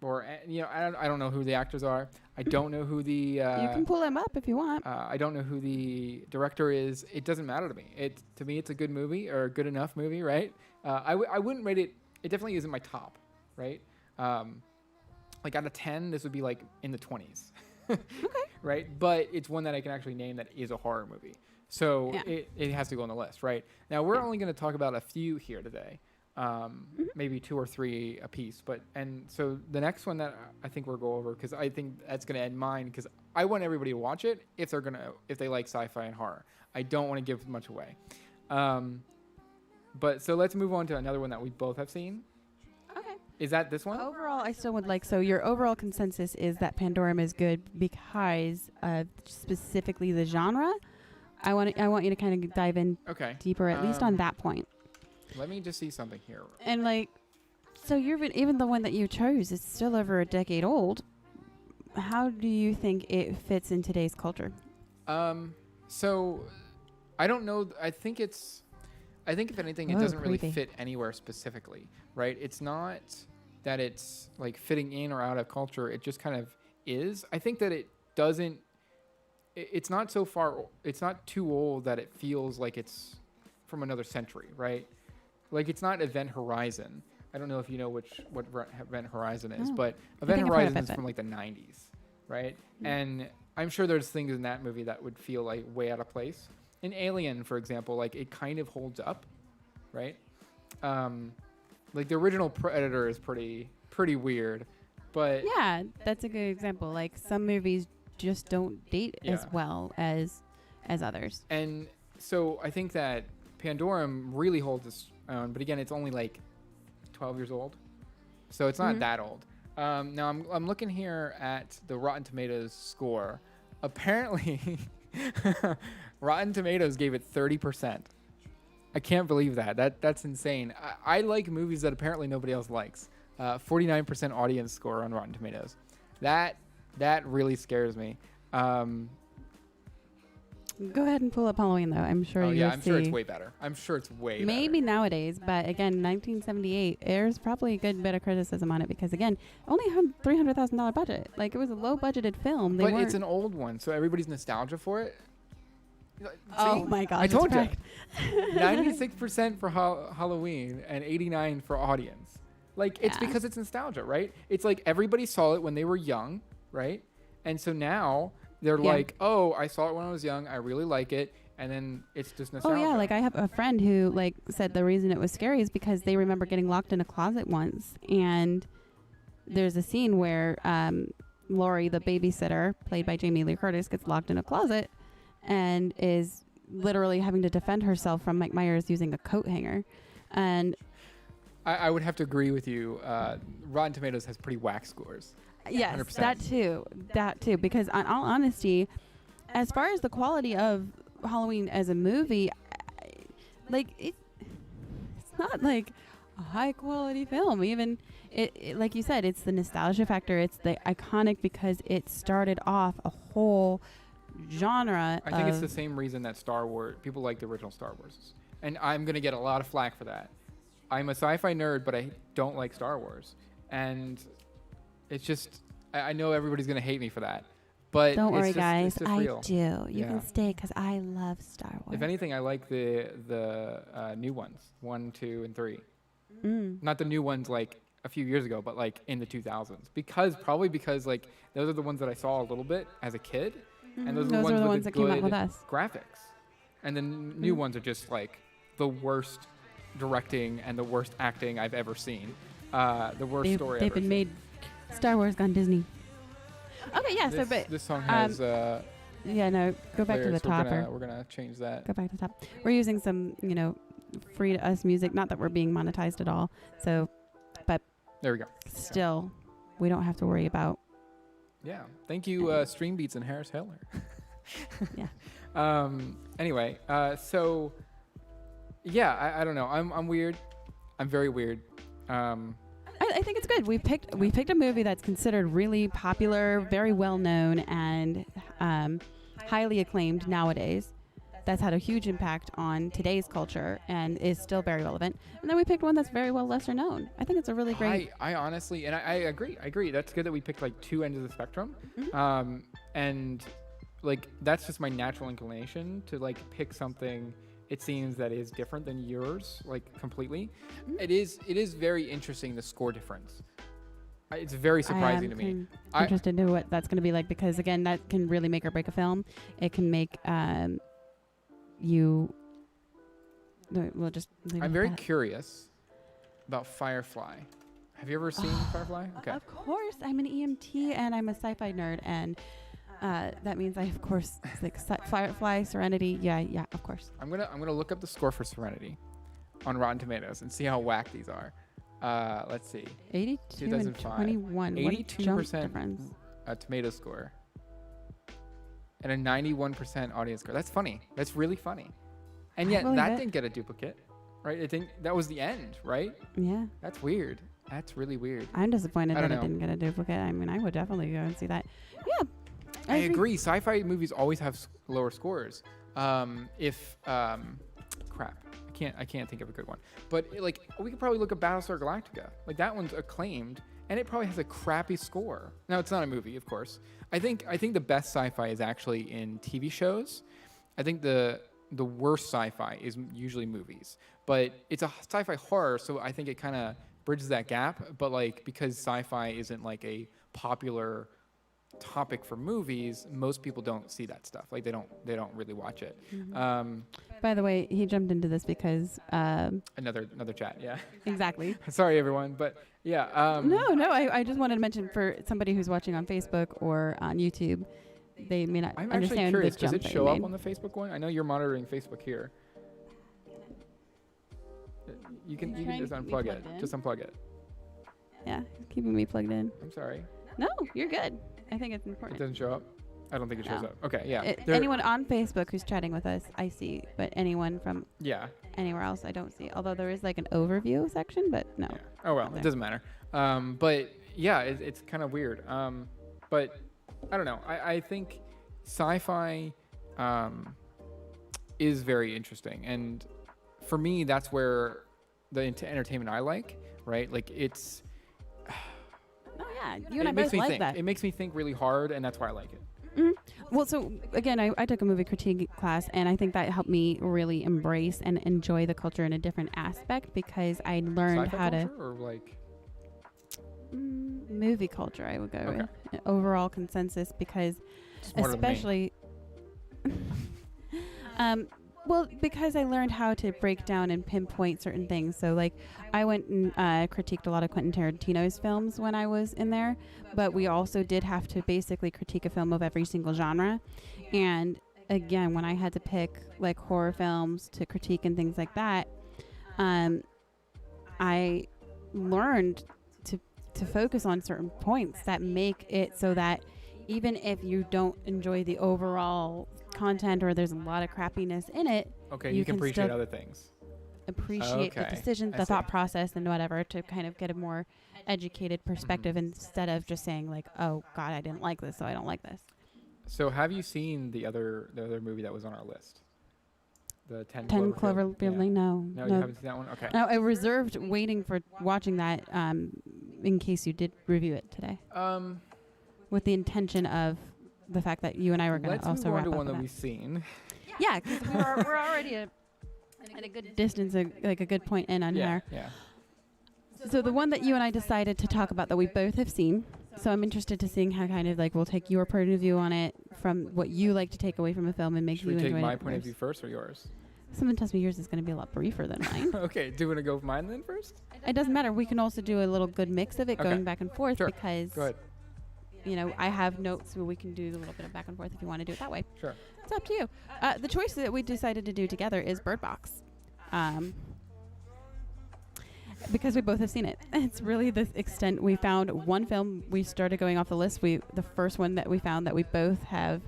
Or I don't know who the actors are. I don't know who the You can pull them up if you want. I don't know who the director is. It doesn't matter to me. To me, it's a good movie or a good enough movie, right? I wouldn't rate it. It definitely isn't my top, right? Like out of 10, this would be like in the 20s, Okay. right? But it's one that I can actually name that is a horror movie. So it has to go on the list, right? Now we're only going to talk about a few here today. Maybe 2 or 3 a piece, and so the next one that I think we'll go over, because I think that's going to end mine, because I want everybody to watch it if they like sci-fi and horror. I don't want to give much away. But so let's move on to another one that we both have seen. Okay. Is that this one? Overall, I still would like, so your overall consensus is that Pandorum is good because of specifically the genre. I want you to kind of dive in deeper, at least on that point. Let me just see something here. And like, so even the one that you chose is still over a decade old. How do you think it fits in today's culture? So I don't know. I think if anything, it doesn't really fit anywhere specifically, right? It's not that it's like fitting in or out of culture. It just kind of is. I think that it doesn't, it's not so far, it's not too old that it feels like it's from another century, right? Like, it's not Event Horizon. I don't know if you know what Event Horizon is, but Event Horizon is from like the 90s, right? And I'm sure there's things in that movie that would feel like way out of place. In Alien, for example, like it kind of holds up, right? Like the original Predator is pretty weird, but yeah, that's a good example. Like some movies just don't date as well as others. And so I think that Pandorum really holds its own, but again, it's only like 12 years old, so it's not that old. Now I'm looking here at the Rotten Tomatoes score. Apparently, Rotten Tomatoes gave it 30%. I can't believe that. That's insane. I like movies that apparently nobody else likes. 49% audience score on Rotten Tomatoes. That really scares me. Go ahead and pull up Halloween, though. I'm sure you'll see. I'm sure it's way better. I'm sure it's way Maybe better. nowadays, but again, 1978, there's probably a good bit of criticism on it because, again, only had $300,000 budget. Like, it was a low-budgeted film. But it's an old one, so everybody's nostalgia for it. Oh, my God. I told you. 96% for Halloween and 89% for audience. Like, it's because it's nostalgia, right? It's like everybody saw it when they were young, right? And so now they're like, oh, I saw it when I was young. I really like it. And then it's just nostalgia. Oh, yeah. Like, I have a friend who, like, said the reason it was scary is because they remember getting locked in a closet once. And there's a scene where Laurie, the babysitter, played by Jamie Lee Curtis, gets locked in a closet and is literally having to defend herself from Mike Myers using a coat hanger. And I would have to agree with you. Rotten Tomatoes has pretty whack scores. Yes, 100%. That too. Because in all honesty, as far as the quality of Halloween as a movie, like it's not like a high quality film. Even it like you said, it's the nostalgia factor. It's the iconic because it started off a whole genre. I think it's the same reason that Star Wars, people like the original Star Wars. And I'm going to get a lot of flack for that. I'm a sci-fi nerd, but I don't like Star Wars. And it's just, I know everybody's going to hate me for that. But don't worry, just, guys. it's just I real. do. You can stay because I love Star Wars. If anything, I like the new ones, 1, 2, and 3. Not the new ones like a few years ago, but like in the 2000s. Probably because like those are the ones that I saw a little bit as a kid. And those are the ones that came out with us. Graphics. And the new ones are just like the worst directing and the worst acting I've ever seen. The worst story they've ever been made. Star Wars gone Disney. Okay, yeah. This song has. Go back to the top. We're gonna change that. Go back to the top. We're using some, free to us music. Not that we're being monetized at all. So, but there we go. Still, we don't have to worry about. Yeah. Thank you, Stream Beats and Harris Heller. Yeah. Anyway, so yeah, I don't know. I'm weird. I'm very weird. I think it's good. We picked a movie that's considered really popular, very well known, and highly acclaimed nowadays. That's had a huge impact on today's culture and is still very relevant. And then we picked one that's very well lesser known. I think it's a really great. I honestly, and I agree. That's good that we picked like two ends of the spectrum. And like that's just my natural inclination to like pick something. It seems that is different than yours, like completely. It is very interesting, the score difference. It's very surprising to me. I'm interested in what that's going to be like, because again, that can really make or break a film. It can make you. We'll just. I'm very curious about Firefly. Have you ever seen Firefly? Okay. Of course, I'm an EMT and I'm a sci-fi nerd, and that means I, of course, like Firefly, Serenity. Yeah, of course. I'm gonna look up the score for Serenity on Rotten Tomatoes and see how whack these are. Let's see. 82 and 21. 82% tomato score. And a 91% audience score. That's funny. That's really funny. And yet that didn't get a duplicate, right? That was the end, right? Yeah. That's weird. That's really weird. I'm disappointed that it didn't get a duplicate. I mean, I would definitely go and see that. Yeah. I agree. Sci-fi movies always have lower scores. I can't think of a good one. But like we could probably look at Battlestar Galactica. Like that one's acclaimed, and it probably has a crappy score. Now it's not a movie, of course. I think the best sci-fi is actually in TV shows. I think the worst sci-fi is usually movies. But it's a sci-fi horror, so I think it kind of bridges that gap. But like because sci-fi isn't like a popular topic for movies, most people don't see that stuff. Like they don't really watch it. By the way, he jumped into this because another chat. Yeah. Exactly. Sorry everyone, but yeah. No. I just wanted to mention for somebody who's watching on Facebook or on YouTube, they may not I'm understand actually curious. the jump Does it show up on the Facebook one? I know you're monitoring Facebook here. You can just unplug it. Just unplug it. Yeah, keeping me plugged in. I'm sorry. No, you're good. I think it's important. It doesn't show up? I don't think it shows up. Okay, yeah. Anyone on Facebook who's chatting with us, I see. But anyone from anywhere else, I don't see. Although there is like an overview section, but no. Yeah. Oh, well, it doesn't matter. But yeah, it's kind of weird. But I don't know. I think sci-fi is very interesting. And for me, that's where the entertainment I like, right? Like it's... Oh, yeah. You and I both like that. It makes me think really hard, and that's why I like it. Well, so again, I took a movie critique class, and I think that helped me really embrace and enjoy the culture in a different aspect, because I learned Sci-fi how to... culture or like... movie culture, I would go with. An overall consensus, because especially... well, because I learned how to break down and pinpoint certain things. So, like, I went and critiqued a lot of Quentin Tarantino's films when I was in there, but we also did have to basically critique a film of every single genre. And again, when I had to pick like horror films to critique and things like that, I learned to focus on certain points that make it so that even if you don't enjoy the overall content or there's a lot of crappiness in it, you can appreciate other things. Appreciate the decisions, the thought process, and whatever, to kind of get a more educated perspective instead of just saying like, oh God, I didn't like this, so I don't like this. So have you seen the other movie that was on our list? The 10 Cloverfield Lane? No, you haven't seen that one? Okay. No, I reserved waiting for watching that in case you did review it today. With the intention of the fact that you and I were going to also wrap up. Let's move on to one that we've seen. Yeah, because we're already at a good distance, like a good point in on here. Yeah. So the one that you and I decided to talk about that we both have seen. So I'm interested to seeing how kind of like we'll take your point of view on it from what you like to take away from a film and make you enjoy it. Should we take my point of view first or yours? Someone tells me yours is going to be a lot briefer than mine. Okay, do you want to go with mine then first? It doesn't matter. We can also do a little good mix of it going back and forth because... Go ahead. You know, I have notes where we can do a little bit of back and forth if you want to do it that way. Sure. It's up to you. The choice that we decided to do together is Bird Box. Because we both have seen it. It's really the extent. We found one film. We started going off the list. The first one that we found that we both have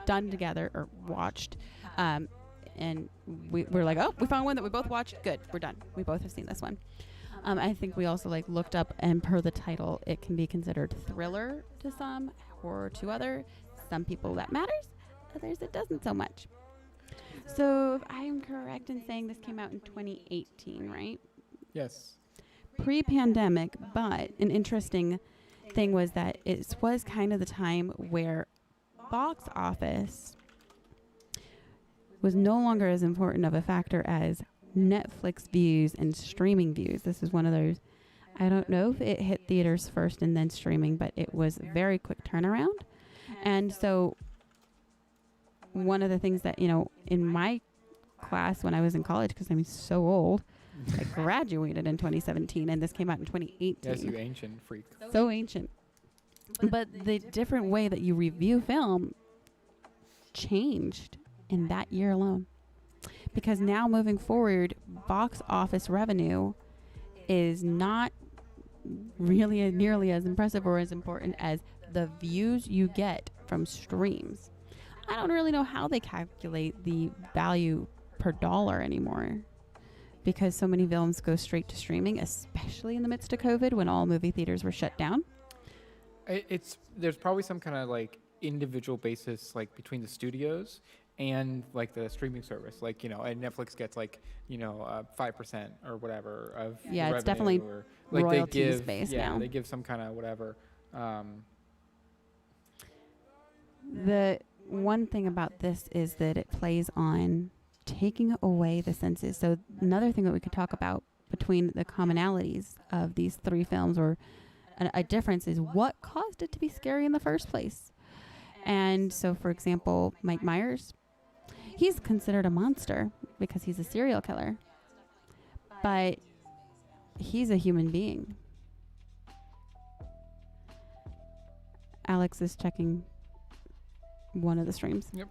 done together or watched. And we're like, oh, we found one that we both watched. Good. We're done. We both have seen this one. I think we also like looked up, and per the title, it can be considered thriller to some, horror to other. Some people that matters, others it doesn't so much. So if I'm correct in saying this came out in 2018, right? Yes. Pre-pandemic, but an interesting thing was that it was kind of the time where box office was no longer as important of a factor as Netflix views and streaming views. This is one of those, I don't know if it hit theaters first and then streaming, but it was very quick turnaround. And so one of the things that, you know, in my class when I was in college, because I'm so old, I graduated in 2017 and this came out in 2018. Yes, you ancient freak. So ancient. But the different way that you review film changed in that year alone. Because now moving forward, box office revenue is not really nearly as impressive or as important as the views you get from streams. I don't really know how they calculate the value per dollar anymore, because so many films go straight to streaming, especially in the midst of COVID when all movie theaters were shut down. There's probably some kind of like individual basis like between the studios and like the streaming service, like, you know, and Netflix gets like, you know, 5% or whatever of Yeah, it's revenue, definitely or like royalties based now. they give some kind of whatever. The one thing about this is that it plays on taking away the senses. So another thing that we could talk about between the commonalities of these three films, or a difference, is what caused it to be scary in the first place. And so, for example, Mike Myers, he's considered a monster because he's a serial killer, but he's a human being. Alex is checking one of the streams. Yep.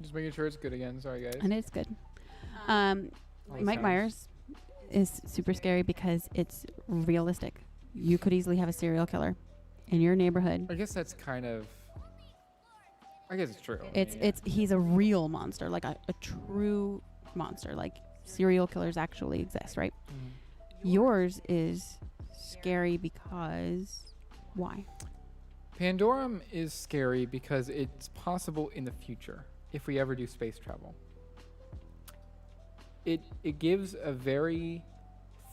Just making sure it's good again. Sorry, guys. And it's good. All the Mike sounds. Myers is super scary because it's realistic. You could easily have a serial killer in your neighborhood. I guess that's kind of. I guess it's true. He's a real monster, like a true monster. Like serial killers actually exist, right? Mm-hmm. Yours is scary because why? Pandorum is scary because it's possible in the future if we ever do space travel. It gives a very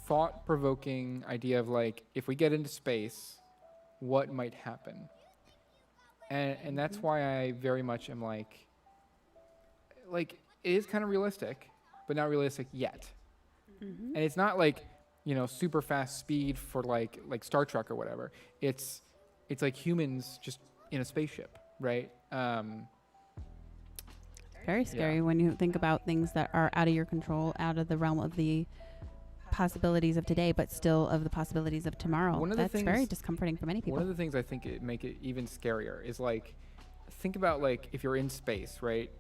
thought-provoking idea of like, if we get into space, what might happen? And that's why I very much am like it is kind of realistic, but not realistic yet. Mm-hmm. And it's not like, you know, super fast speed for like Star Trek or whatever. It's like humans just in a spaceship, right? Very scary when you think about things that are out of your control, out of the realm of the possibilities of today, but still of the possibilities of tomorrow. That's very discomforting for many people. One of the things I think make it even scarier is like, think about like if you're in space, right?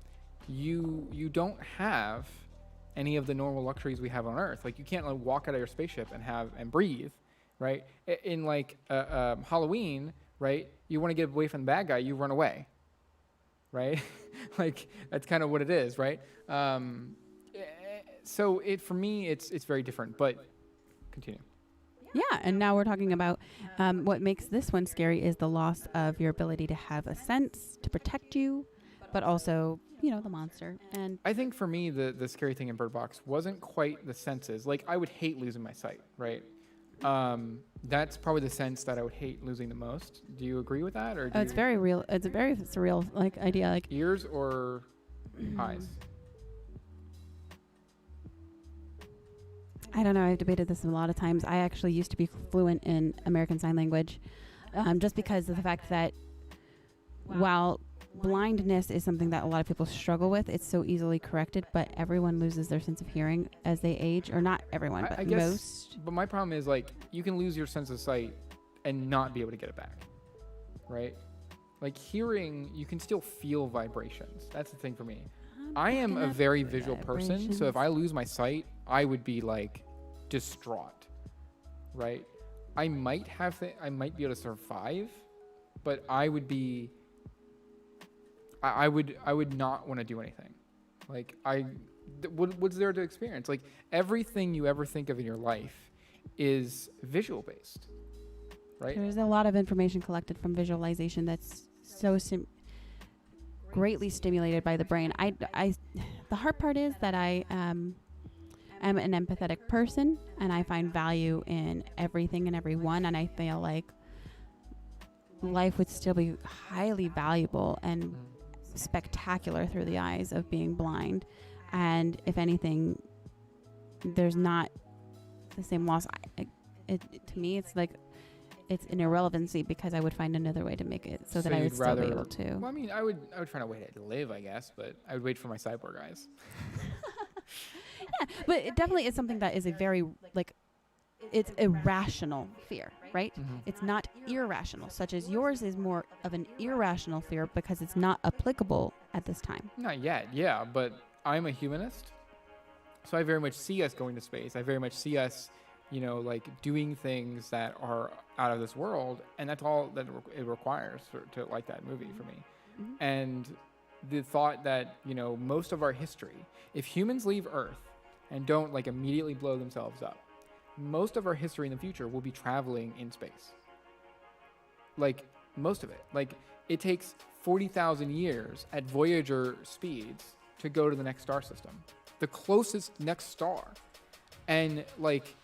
You don't have any of the normal luxuries we have on Earth. Like you can't like walk out of your spaceship and breathe, right? In like Halloween, right? You want to get away from the bad guy, you run away, right? Like that's kind of what it is, right? So for me, it's very different, but continue. Yeah, and now we're talking about what makes this one scary is the loss of your ability to have a sense to protect you, but also, you know, the monster. And I think for me, the scary thing in Bird Box wasn't quite the senses. Like I would hate losing my sight, right? That's probably the sense that I would hate losing the most. Do you agree with that, or it's very real. It's a very surreal like idea. Like ears or eyes? I don't know. I've debated this a lot of times. I actually used to be fluent in American Sign Language, just because of the fact that while blindness is something that a lot of people struggle with, it's so easily corrected, but everyone loses their sense of hearing as they age. Or not everyone, but I guess, most. But my problem is like you can lose your sense of sight and not be able to get it back, right? Like hearing, you can still feel vibrations. That's the thing for me. I am a very visual person, so if I lose my sight, I would be like distraught, right? I might be able to survive, but I would be. I would not want to do anything. Like what's there to experience? Like everything you ever think of in your life is visual based, right? There's a lot of information collected from visualization that's so greatly stimulated by the brain. The hard part is that I am an empathetic person, and I find value in everything and everyone, and I feel like life would still be highly valuable and spectacular through the eyes of being blind. And if anything, there's not the same loss. To me, it's like it's an irrelevancy, because I would find another way to make it so that I would still be able to. Well, I mean, I would find a way to live, I guess, but I would wait for my cyborg eyes. Yeah, but it definitely is something that is a very, like, it's irrational fear, right? Mm-hmm. It's not irrational, such as yours is more of an irrational fear because it's not applicable at this time. Not yet, yeah, but I'm a humanist, so I very much see us going to space. I very much see us, like doing things that are out of this world, and that's all that it requires to like that movie for me. Mm-hmm. And the thought that, most of our history, if humans leave Earth and don't like immediately blow themselves up, most of our history in the future will be traveling in space. Like, most of it. Like, it takes 40,000 years at Voyager speeds to go to the next star system. The closest next star. And, like,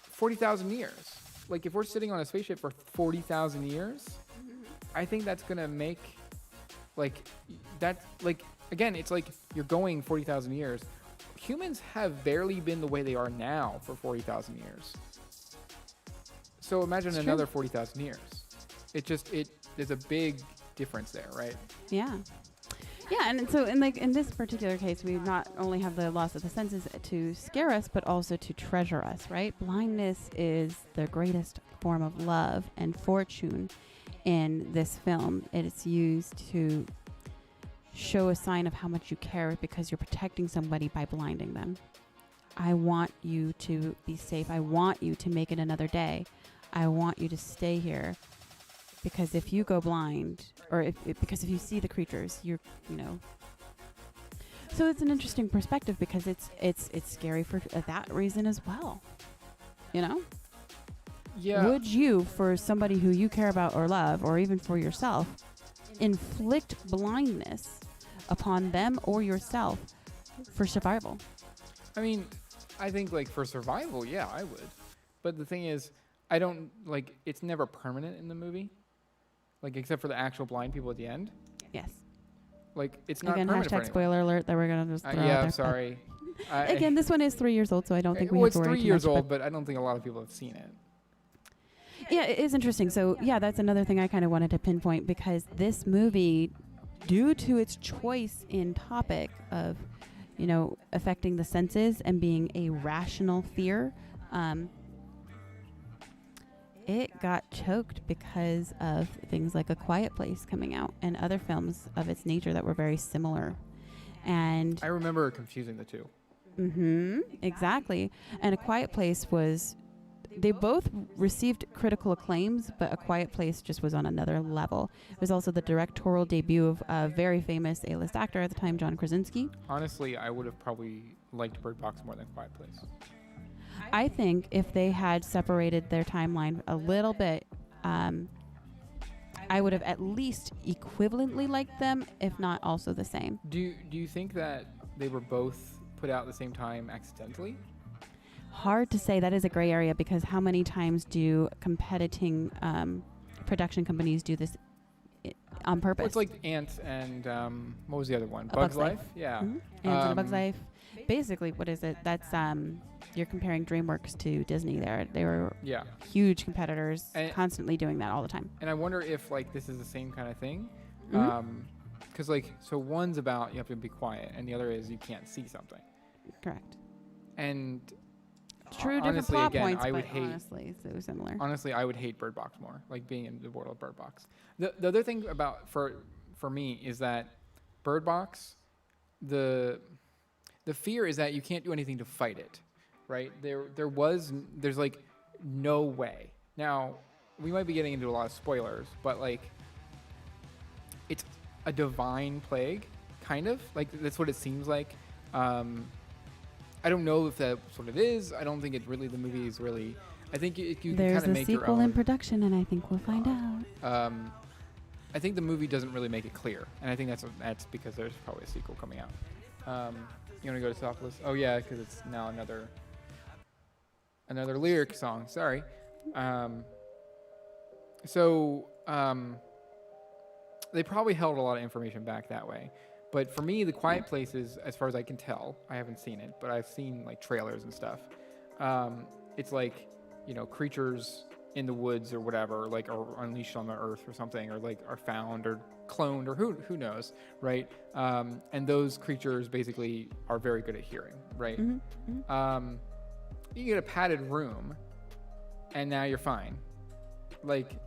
40,000 years. Like, if we're sitting on a spaceship for 40,000 years, I think that's going to make, like, that, like, again, it's like you're going 40,000 years. Humans have barely been the way they are now for 40,000 years. So imagine It's another true. 40,000 years. There's a big difference there, right? Yeah. Yeah, and so in this particular case, we not only have the loss of the senses to scare us, but also to treasure us, right? Blindness is the greatest form of love and fortune in this film. It is used to show a sign of how much you care, because you're protecting somebody by blinding them. I want you to be safe. I want you to make it another day. I want you to stay here, because if you go blind, or because if you see the creatures, So it's an interesting perspective, because it's scary for that reason as well. Yeah. Would you, for somebody who you care about or love, or even for yourself, inflict blindness upon them or yourself for survival? I mean, I think, like, for survival, yeah, I would. But the thing is, I don't, like, it's never permanent in the movie. Like, except for the actual blind people at the end. Yes. Like, it's not Again, permanent for hashtag anyone. spoiler alert that we're going to just throw out Yeah, there. I'm sorry. Again, this one is 3 years old, so I don't think we well, have it's to worry 3 too years much, old, but I don't think a lot of people have seen it. Yeah, it is interesting. So, yeah, that's another thing I kind of wanted to pinpoint, because this movie, due to its choice in topic of, affecting the senses and being a rational fear, it got choked because of things like A Quiet Place coming out and other films of its nature that were very similar. And I remember confusing the two. exactly. And A Quiet Place they both received critical acclaims, but A Quiet Place just was on another level. It was also the directorial debut of a very famous A-list actor at the time, John Krasinski. Honestly, I would have probably liked Bird Box more than Quiet Place. I think if they had separated their timeline a little bit, I would have at least equivalently liked them, if not also the same. Do you think that they were both put out at the same time accidentally? Hard to say. That is a gray area, because how many times do competing production companies do this on purpose? Well, it's like Ants and what was the other one? A Bug's Life. Yeah. Ants and A Bug's Life. Basically, what is it? That's you're comparing DreamWorks to Disney. They were Yeah. huge competitors, And- constantly doing that all the time. And I wonder if, like, this is the same kind of thing. Mhm. Because, like, so one's about you have to be quiet, and the other is you can't see something. Correct. And True, different honestly, plot again, points, I would but hate. honestly, so similar. Honestly, I would hate Bird Box more, like being in the world of Bird Box. The other thing about for me is that Bird Box, the fear is that you can't do anything to fight it, right? There's like no way. Now, we might be getting into a lot of spoilers, but like it's a divine plague, kind of. Like that's what it seems like. I don't know if that's what it is. I don't think it really. The movie is really. I think you can There's kind of a make your sequel own. in production, and I think we'll find out. I think the movie doesn't really make it clear, and I think that's because there's probably a sequel coming out. You want to go to Sophocles? Oh yeah, because it's now another lyric song. Sorry. They probably held a lot of information back that way. But for me, The Quiet Place is, as far as I can tell, I haven't seen it, but I've seen like trailers and stuff. It's like, creatures in the woods or whatever, like are unleashed on the earth or something, or like are found or cloned or who knows, right? And those creatures basically are very good at hearing, right? Mm-hmm. Mm-hmm. You get a padded room, and now you're fine, like,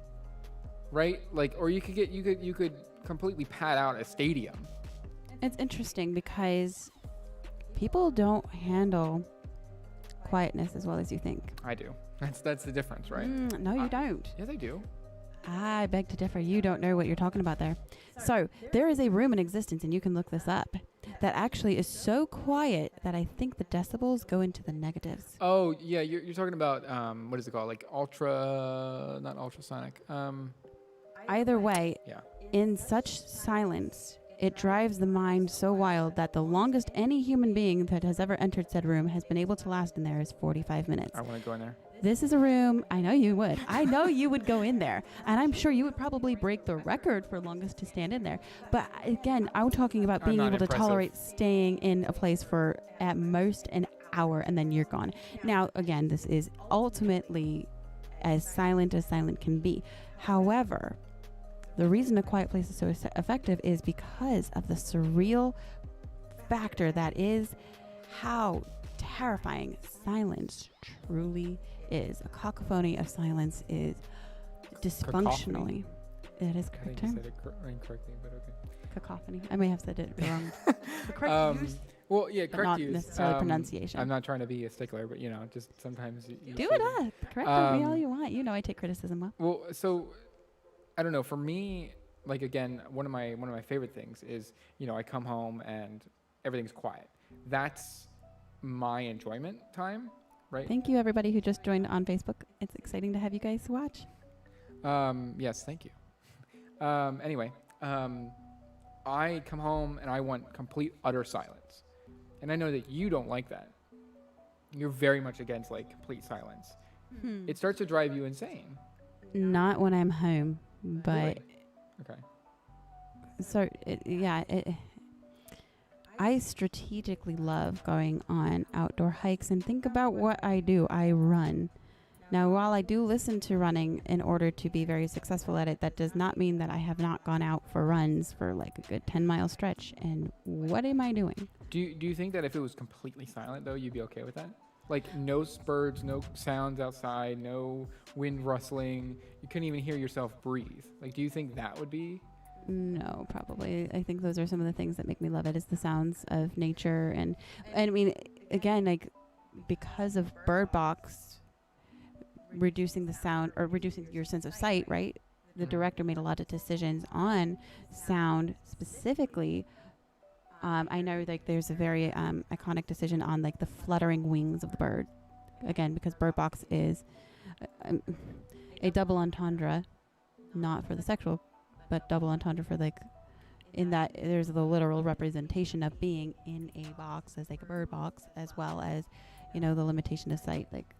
right? Like, or you could completely pad out a stadium. It's interesting because people don't handle quietness as well as you think. I do. That's the difference, right? No, you don't. Yeah, they do. I beg to differ. You don't know what you're talking about there. So there is a room in existence, and you can look this up, that actually is so quiet that I think the decibels go into the negatives. Oh, yeah, you're talking about, what is it called? Like not ultrasonic. Either way, Yeah. in such silence, it drives the mind so wild that the longest any human being that has ever entered said room has been able to last in there is 45 minutes. I want to go in there. This is a room, I know you would. I know you would go in there. And I'm sure you would probably break the record for longest to stand in there. But again, I'm talking about being able to tolerate staying in a place for at most an hour and then you're gone. Now, again, this is ultimately as silent can be. However, the reason A Quiet Place is so effective is because of the surreal factor that is how terrifying silence truly is. A cacophony of silence is dysfunctionally. It is correct I think term. you said it incorrectly, but okay. Cacophony. I may have said it wrong. The correct use, Well, yeah, but correct not use. necessarily pronunciation. I'm not trying to be a stickler, but just sometimes you Do say it them. up. Correct me all you want. You know I take criticism well. Well, so I don't know. For me, like again, one of my favorite things is I come home and everything's quiet. That's my enjoyment time, right? Thank you, everybody who just joined on Facebook. It's exciting to have you guys watch. Yes, thank you. Anyway, I come home and I want complete utter silence, and I know that you don't like that. You're very much against like complete silence. It starts to drive you insane. Not when I'm home, but Really? Okay. so I strategically love going on outdoor hikes, and think about what I do. I run. Now, while I do listen to running in order to be very successful at it, that does not mean that I have not gone out for runs for like a good 10-mile stretch. And what am I doing? Do you think that if it was completely silent though, you'd be okay with that? Like no birds, no sounds outside, no wind rustling. You couldn't even hear yourself breathe. Like, do you think that would be? No, probably. I think those are some of the things that make me love it, is the sounds of nature. And I mean, again, like because of Bird Box reducing the sound or reducing your sense of sight, right? The director made a lot of decisions on sound specifically. I know like there's a very iconic decision on like the fluttering wings of the bird. Again, because Bird Box is a double entendre, not for the sexual, but double entendre for like, in that there's the literal representation of being in a box as like a bird box, as well as, the limitation of sight. Like,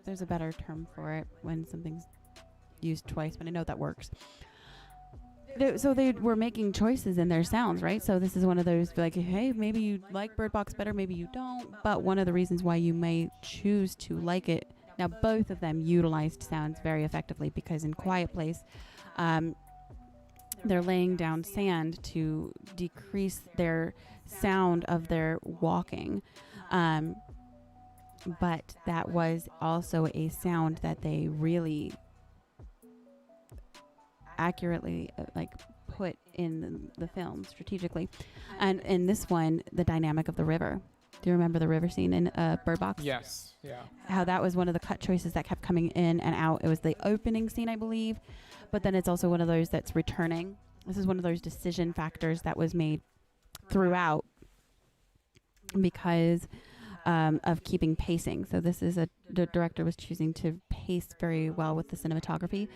there's a better term for it when something's used twice, but I know that works. So they were making choices in their sounds, right? So this is one of those like, hey, maybe you like Bird Box better, maybe you don't. But one of the reasons why you may choose to like it, now both of them utilized sounds very effectively, because in Quiet Place, they're laying down sand to decrease their sound of their walking. But that was also a sound that they really accurately put in the film strategically. And in this one, the dynamic of the river. Do you remember the river scene in Bird Box? Yes. Yeah. How that was one of the cut choices that kept coming in and out. It was the opening scene, I believe. But then it's also one of those that's returning. This is one of those decision factors that was made throughout, because of keeping pacing. So this is the director was choosing to pace very well with the cinematography.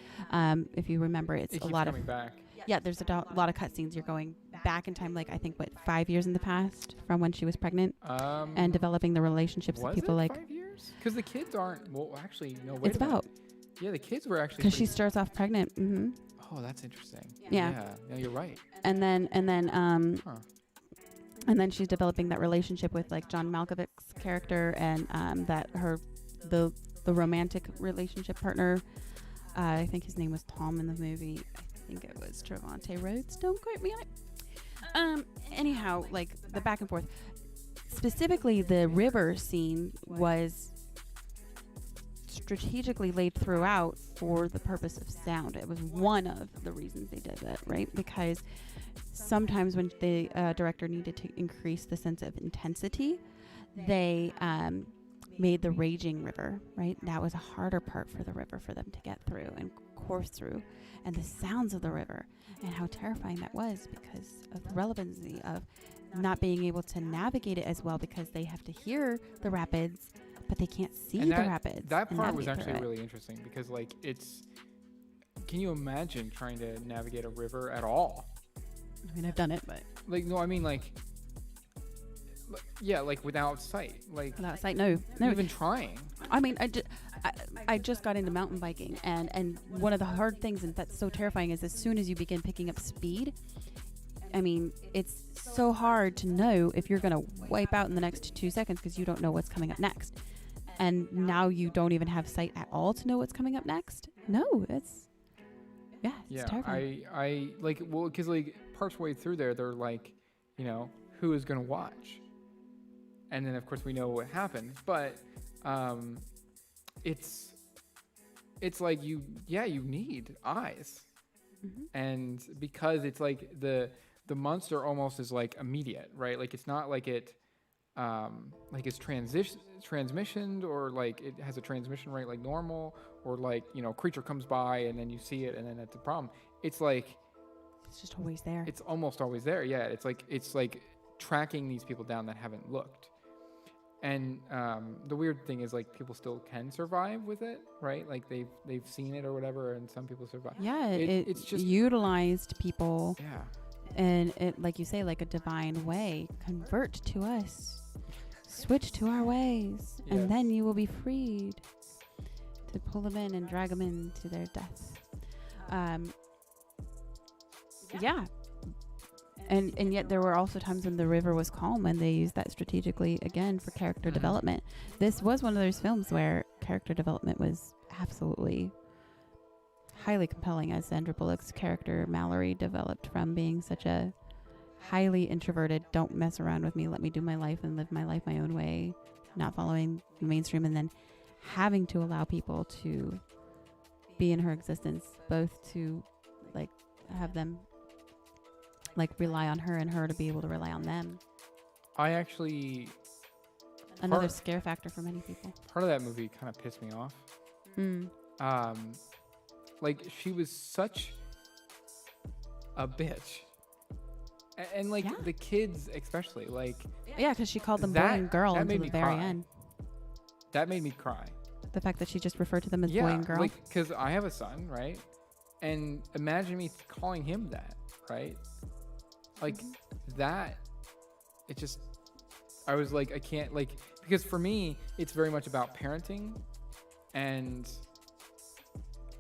If you remember, it's It a keeps lot of coming back. yeah. There's a lot of cutscenes. You're going back in time, like I think 5 years in the past from when she was pregnant, and developing the relationships with Was people it like 5 years? Because the kids aren't. Well, actually, no. Wait it's a minute. about Yeah, the kids were actually. because she pretty- starts off pregnant. Oh, that's interesting. Yeah. Yeah, you're right. And then Huh. and then she's developing that relationship with like John Malkovich's character and that the romantic relationship partner. I think his name was Tom in the movie. I think it was Trevante Rhodes. Don't quote me on it. Anyhow, like the back and forth. Specifically, the river scene was strategically laid throughout for the purpose of sound. It was one of the reasons they did it, right? Because sometimes when the director needed to increase the sense of intensity, they made the raging river, right? That was a harder part for the river for them to get through and course through. And the sounds of the river and how terrifying that was because of the relevancy of not being able to navigate it as well because they have to hear the rapids, but they can't see And the rapids. That and part was navigate actually through it. really interesting because, like, can you imagine trying to navigate a river at all? I mean, I've done it, but Like, no, I mean, like, yeah, like without sight. Like, without sight, no. even trying. I mean, I just got into mountain biking, and one of the hard things, and that's so terrifying, is as soon as you begin picking up speed, I mean, it's so hard to know if you're going to wipe out in the next 2 seconds because you don't know what's coming up next. And now you don't even have sight at all to know what's coming up next. No, it's terrifying. I like, well, because like parts way through there, they're like, you know, who is going to watch? And then of course we know what happens, but it's like you need eyes. Mm-hmm. And because it's like the monster almost is like immediate, right? Like it's not like it like it's transmissioned or like it has a transmission rate like normal, or like, you know, creature comes by and then you see it and then that's a problem. It's like It's just always there. it's almost always there. Yeah, it's like tracking these people down that haven't looked. And the weird thing is, like, people still can survive with it, right? Like they've seen it or whatever, and some people survive. Yeah, it's just utilized people, yeah. and it, like you say, like a divine way, convert to us, switch to our ways, Yes. and then you will be freed to pull them in and drag them into their death. Yeah. And yet there were also times when the river was calm and they used that strategically again for character development. This was one of those films where character development was absolutely highly compelling, as Sandra Bullock's character Mallory developed from being such a highly introverted, don't mess around with me, let me do my life and live my life my own way, not following the mainstream, and then having to allow people to be in her existence, both to like have them like rely on her and her to be able to rely on them. I actually Another scare factor for many people. part of that movie kind of pissed me off. Like, she was such a bitch, and like Yeah. the kids especially, like Yeah, because she called them boy That- and girl that until made the me very cry. end. that made me cry. The fact that she just referred to them as Yeah, boy and girl. like, because I have a son, right? And imagine me calling him that, right? Like that, it just, I was like, I can't, like, because for me, it's very much about parenting, and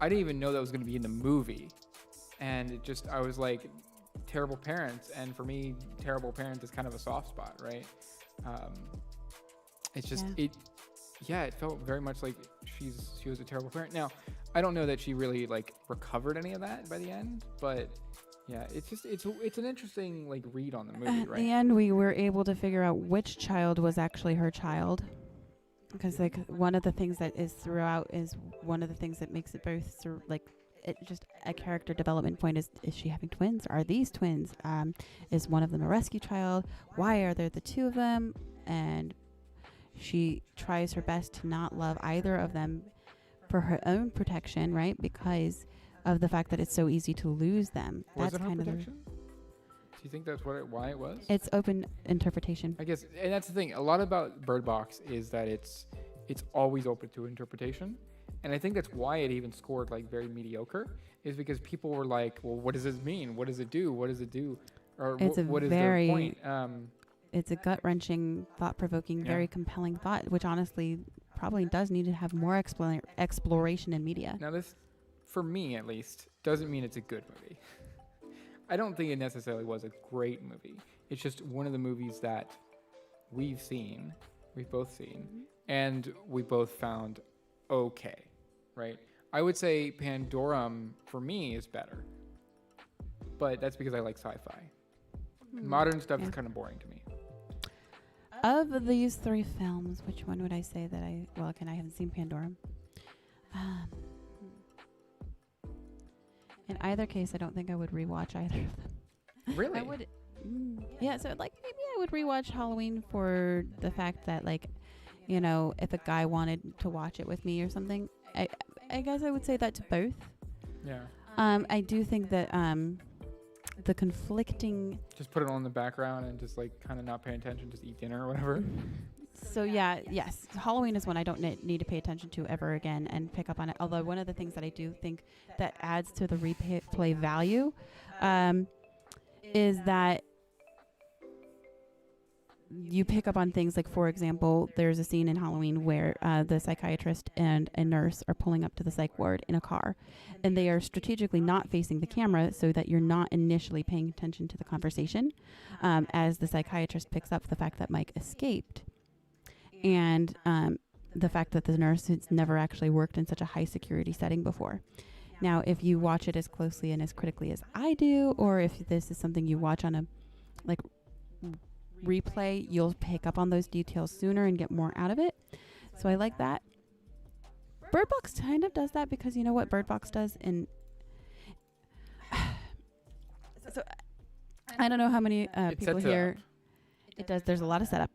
I didn't even know that was going to be in the movie, and it just, I was like, terrible parents, and for me, terrible parent is kind of a soft spot, right? It's just, it felt very much like she was a terrible parent. Now, I don't know that she really like recovered any of that by the end, but yeah, it's just it's an interesting like read on the movie, At right? the end, we were able to figure out which child was actually her child, because like one of the things that is throughout is one of the things that makes it both like it just a character development point is she having twins? Are these twins? Is one of them a rescue child? Why are there the two of them? And she tries her best to not love either of them for her own protection, right? Because of the fact that it's so easy to lose them. Was That's it her kind of protection? you think that's why it was? It's open interpretation. I guess, and that's the thing. A lot about Bird Box is that it's always open to interpretation, and I think that's why it even scored like very mediocre. Is because people were like, well, what does this mean? What does it do? What does it do? Or what is the point? It's a gut-wrenching, thought-provoking, very compelling thought, which honestly probably does need to have more exploration in media. Now this, for me at least, doesn't mean it's a good movie. I don't think it necessarily was a great movie. It's just one of the movies that we've both seen, and we both found okay, right? I would say Pandorum, for me, is better. But that's because I like sci-fi. Modern stuff is kind of boring to me. Of these 3 films, which one would I say that I haven't seen Pandorum. In either case, I don't think I would rewatch either of them. Really? I would. Yeah, so like maybe I would rewatch Halloween for the fact that, like, you know, if a guy wanted to watch it with me or something, I guess I would say that to both. Yeah. I do think that the conflicting. Just put it on in the background and just like kind of not pay attention, just eat dinner or whatever. So yes, Halloween is one I don't need to pay attention to ever again and pick up on it. Although one of the things that I do think that adds to the replay value is that you pick up on things like, for example, there's a scene in Halloween where the psychiatrist and a nurse are pulling up to the psych ward in a car, and they are strategically not facing the camera so that you're not initially paying attention to the conversation as the psychiatrist picks up the fact that Mike escaped, and the fact that the nurse has never actually worked in such a high security setting before. Now, if you watch it as closely and as critically as I do, or if this is something you watch on a like replay, you'll pick up on those details sooner and get more out of it. So I like that. Bird Box kind of does that, because you know what Bird Box does, and so I don't know how many people here it does. There's a lot of setup.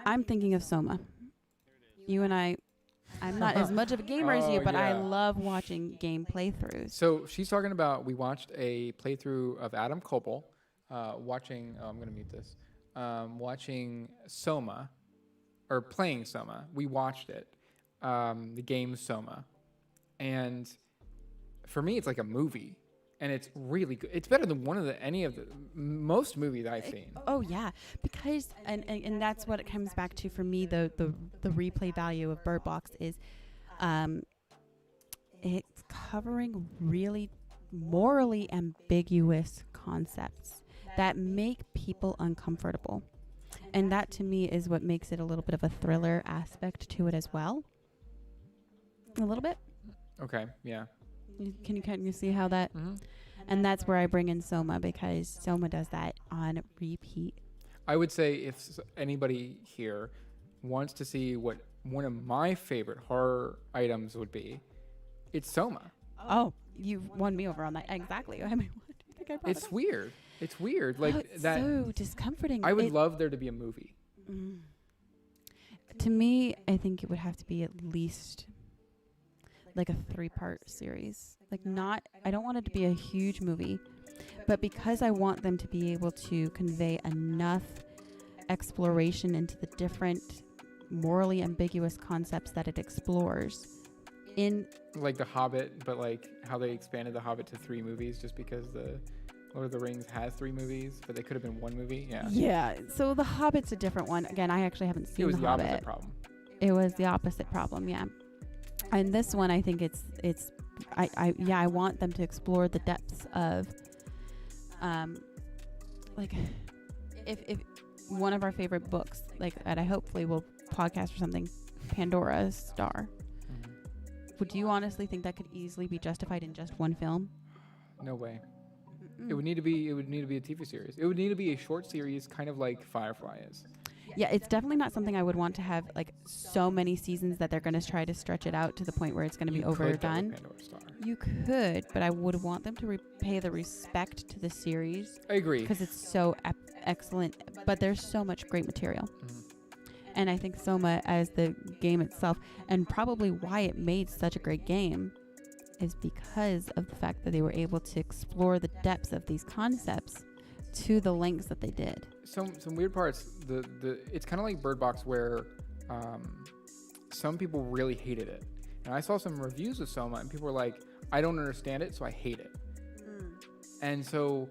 I'm thinking of Soma. You and I'm not as much of a gamer as you, but I love watching game playthroughs. So she's talking about, we watched a playthrough of Adam Koppel watching, I'm going to mute this, watching Soma, or playing Soma. We watched it, the game Soma. And for me, it's like a movie. And it's really good. It's better than any of the most movies I've seen. Oh yeah, because and that's what it comes back to for me. The replay value of Bird Box is, it's covering really morally ambiguous concepts that make people uncomfortable, and that to me is what makes it a little bit of a thriller aspect to it as well. A little bit. Okay. Yeah. Can you see how that? Mm-hmm. And that's where I bring in Soma, because Soma does that on repeat. I would say if anybody here wants to see what one of my favorite horror items would be, it's Soma. Oh, you've won me over on that. Exactly. I mean, what do you think I brought It's weird. It's weird. Like it's that. So discomforting. I would love there to be a movie. To me, I think it would have to be at least like a 3-part series. Like, I don't want it to be a huge movie, but because I want them to be able to convey enough exploration into the different morally ambiguous concepts that it explores in, like The Hobbit, but like how they expanded The Hobbit to 3 movies just because the Lord of the Rings has 3 movies, but they could have been 1 movie. Yeah. So The Hobbit's a different one. Again, I actually haven't seen The Hobbit. It was the opposite problem. It was the opposite problem. Yeah. And this one, I think I want them to explore the depths of, like, if one of our favorite books, like, that I hopefully will podcast or something, Pandora's Star. Mm-hmm. Would you honestly think that could easily be justified in just 1 film? No way. Mm-mm. It would need to be a TV series. It would need to be a short series, kind of like Firefly is. Yeah, it's definitely not something I would want to have, like, so many seasons that they're going to try to stretch it out to the point where it's going to be overdone. You could, but I would want them to pay the respect to the series. I agree. Because it's so excellent, but there's so much great material. Mm-hmm. And I think Soma, as the game itself, and probably why it made such a great game, is because of the fact that they were able to explore the depths of these concepts to the lengths that they did. Some weird parts. It's kind of like Bird Box where some people really hated it, and I saw some reviews of Soma, and people were like, "I don't understand it, so I hate it." And so.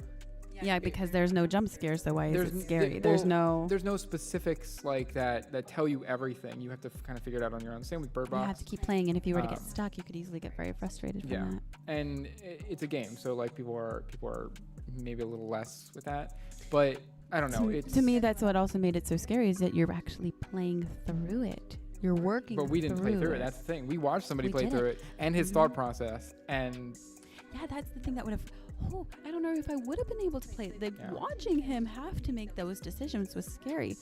Yeah, because there's no jump scares, so why is it scary? There's no specifics like that tell you everything. You have to kind of figure it out on your own. Same with Bird Box. You have to keep playing, and if you were to get stuck, you could easily get very frustrated from that. And it's a game, so like people are maybe a little less with that, but I don't know. To me, that's what also made it so scary is that you're actually playing through it. You're working. But we didn't play through it. That's the thing. We watched somebody play through it and his thought process, and yeah, that's the thing that would have. Oh, I don't know if I would have been able to play it. Watching him have to make those decisions was scary.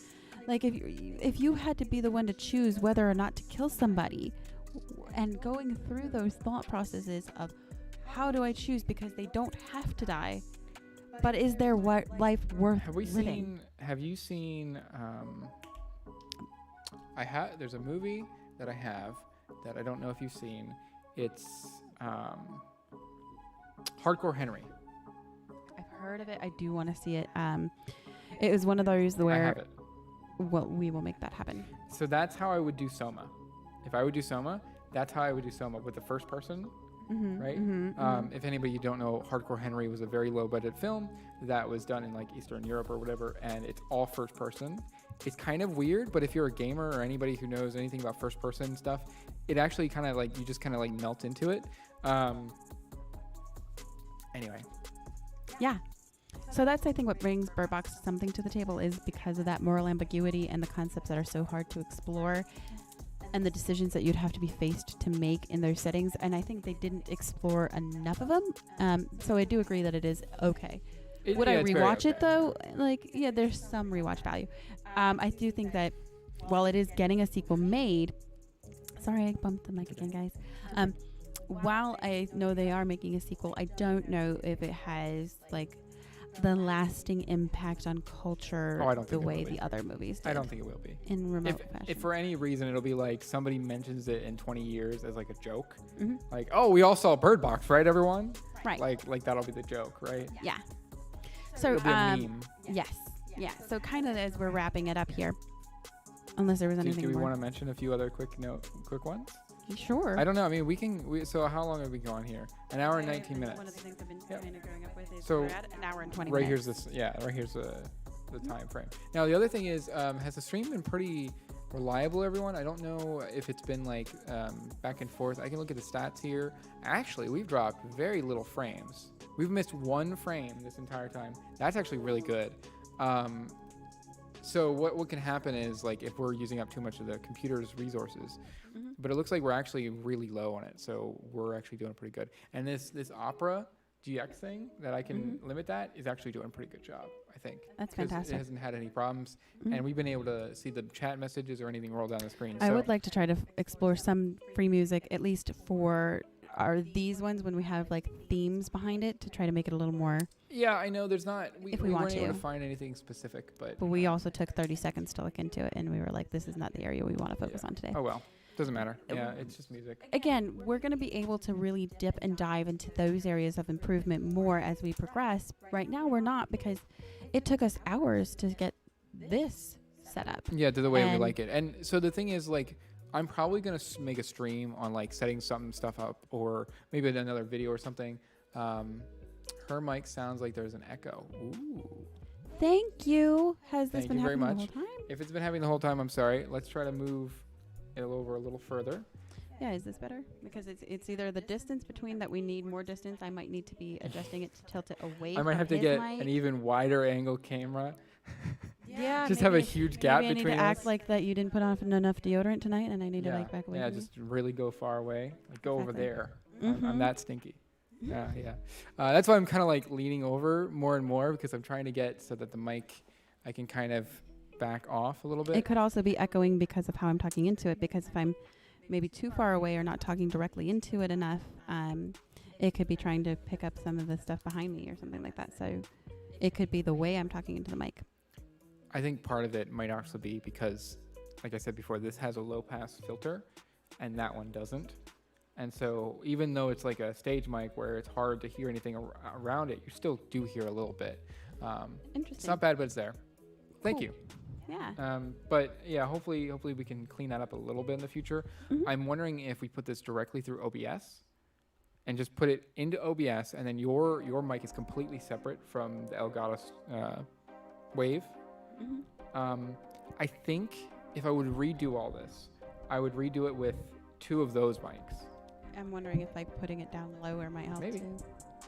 Like if you had to be the one to choose whether or not to kill somebody, and going through those thought processes of how do I choose because they don't have to die, but is their life worth living? Have you seen? There's a movie that I have that I don't know if you've seen. It's Hardcore Henry. I've heard of it. I do want to see it. It was one of those where. I have it. Well, we will make that happen. So that's how I would do Soma. If I would do Soma, that's how I would do Soma with the first person, right? If anybody you don't know, Hardcore Henry was a very low budget film that was done in like Eastern Europe or whatever, and it's all first person. It's kind of weird, but if you're a gamer or anybody who knows anything about first person stuff, it actually kind of like, you just kind of like melt into it. Anyway. Yeah. So that's, I think, what brings Bird Box something to the table is because of that moral ambiguity and the concepts that are so hard to explore and the decisions that you'd have to be faced to make in those settings. And I think they didn't explore enough of them. So I do agree that it is okay. Would I rewatch it though? Like, yeah, there's some rewatch value. I do think that while it is getting a sequel made, sorry, I bumped the mic again, guys. While I know they are making a sequel, I don't know if it has like the lasting impact on culture the way the other movies did. I don't think it will be. In remote fashion. If for any reason it'll be like somebody mentions it in 20 years as like a joke. Like, oh, we all saw Bird Box, right, everyone? Right. Like that'll be the joke, right? Yeah. So, it'll be a meme. Yes. Yeah. So kind of as we're wrapping it up here, unless there was anything more. Do we want to mention a few other quick ones? Sure. I don't know. I mean, so how long have we gone here? An hour and 19 minutes. One of the things I've been kind of growing up with is so we're at an hour and 20 right minutes. Right here's the time frame. Now, the other thing is, has the stream been pretty reliable, everyone? I don't know if it's been like back and forth. I can look at the stats here. Actually, we've dropped very little frames. We've missed one frame this entire time. That's actually really good. So what can happen is like if we're using up too much of the computer's resources, but it looks like we're actually really low on it. So we're actually doing pretty good. And this Opera GX thing that I can limit that is actually doing a pretty good job, I think. That's fantastic. It hasn't had any problems. And we've been able to see the chat messages or anything roll down the screen. I would like to try to explore some free music, at least for these ones when we have like themes behind it to try to make it a little more. Yeah, I know there's not. We weren't able to find anything specific, but we also took 30 seconds to look into it, and we were like, "This is not the area we want to focus on today." Oh well, doesn't matter. Yeah, it's just music. Again, we're going to be able to really dip and dive into those areas of improvement more as we progress. Right now, we're not because it took us hours to get this set up. Yeah, to the way we like it. And so the thing is, like, I'm probably going to make a stream on like setting some stuff up or maybe another video or something. Her mic sounds like there's an echo. Ooh. Thank you. Has this been happening the whole time? If it's been happening the whole time, I'm sorry. Let's try to move it over a little further. Yeah, is this better? Because it's either the distance between that we need more distance. I might need to be adjusting it to tilt it away. I might have to get an even wider angle camera. Yeah. Just have a huge gap between us. I need to act like that you didn't put on enough deodorant tonight, and I need to like back away. Yeah, just really go far away. Like go over there. I'm that stinky. Yeah. That's why I'm kind of like leaning over more and more because I'm trying to get so that the mic, I can kind of back off a little bit. It could also be echoing because of how I'm talking into it. Because if I'm maybe too far away or not talking directly into it enough, it could be trying to pick up some of the stuff behind me or something like that. So it could be the way I'm talking into the mic. I think part of it might also be because, like I said before, this has a low pass filter and that one doesn't. And so even though it's like a stage mic where it's hard to hear anything around it, you still do hear a little bit. Interesting. It's not bad, but it's there. Thank Cool. you. Yeah. But yeah, hopefully we can clean that up a little bit in the future. Mhm. I'm wondering if we put this directly through OBS and just put it into OBS, and then your mic is completely separate from the Elgato wave. Mhm. I think if I would redo all this, I would redo it with 2 of those mics. I'm wondering if like putting it down lower might help Maybe. too.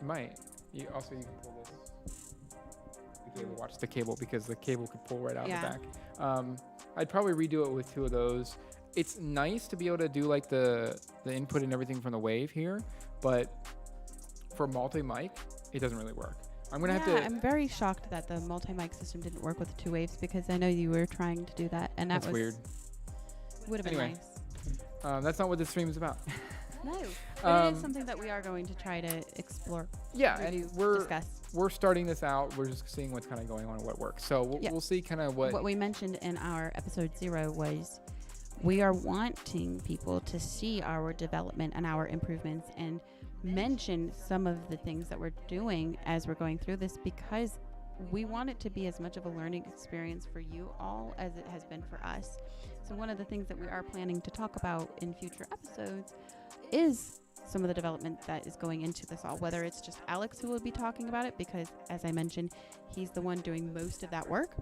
You might. You can pull this. The cable. Watch the cable, because the cable could pull right out Yeah. the back. I'd probably redo it with 2 of those. It's nice to be able to do like the input and everything from the wave here, but for multi-mic, it doesn't really work. I'm gonna have to. I'm very shocked that the multi-mic system didn't work with the 2 waves, because I know you were trying to do that, and that That's was weird. Would have been Anyway. nice. That's not what this stream is about. No, but it is something that we are going to try to explore. Yeah, review, and we're discuss. starting this out. We're just seeing what's kind of going on and what works. So we'll, Yeah. we'll see kind of what. What we mentioned in our episode 0 was we are wanting people to see our development and our improvements and mention some of the things that we're doing as we're going through this, because we want it to be as much of a learning experience for you all as it has been for us. So one of the things that we are planning to talk about in future episodes is some of the development that is going into this all, whether it's just Alex who will be talking about it, because as I mentioned, he's the one doing most of that work,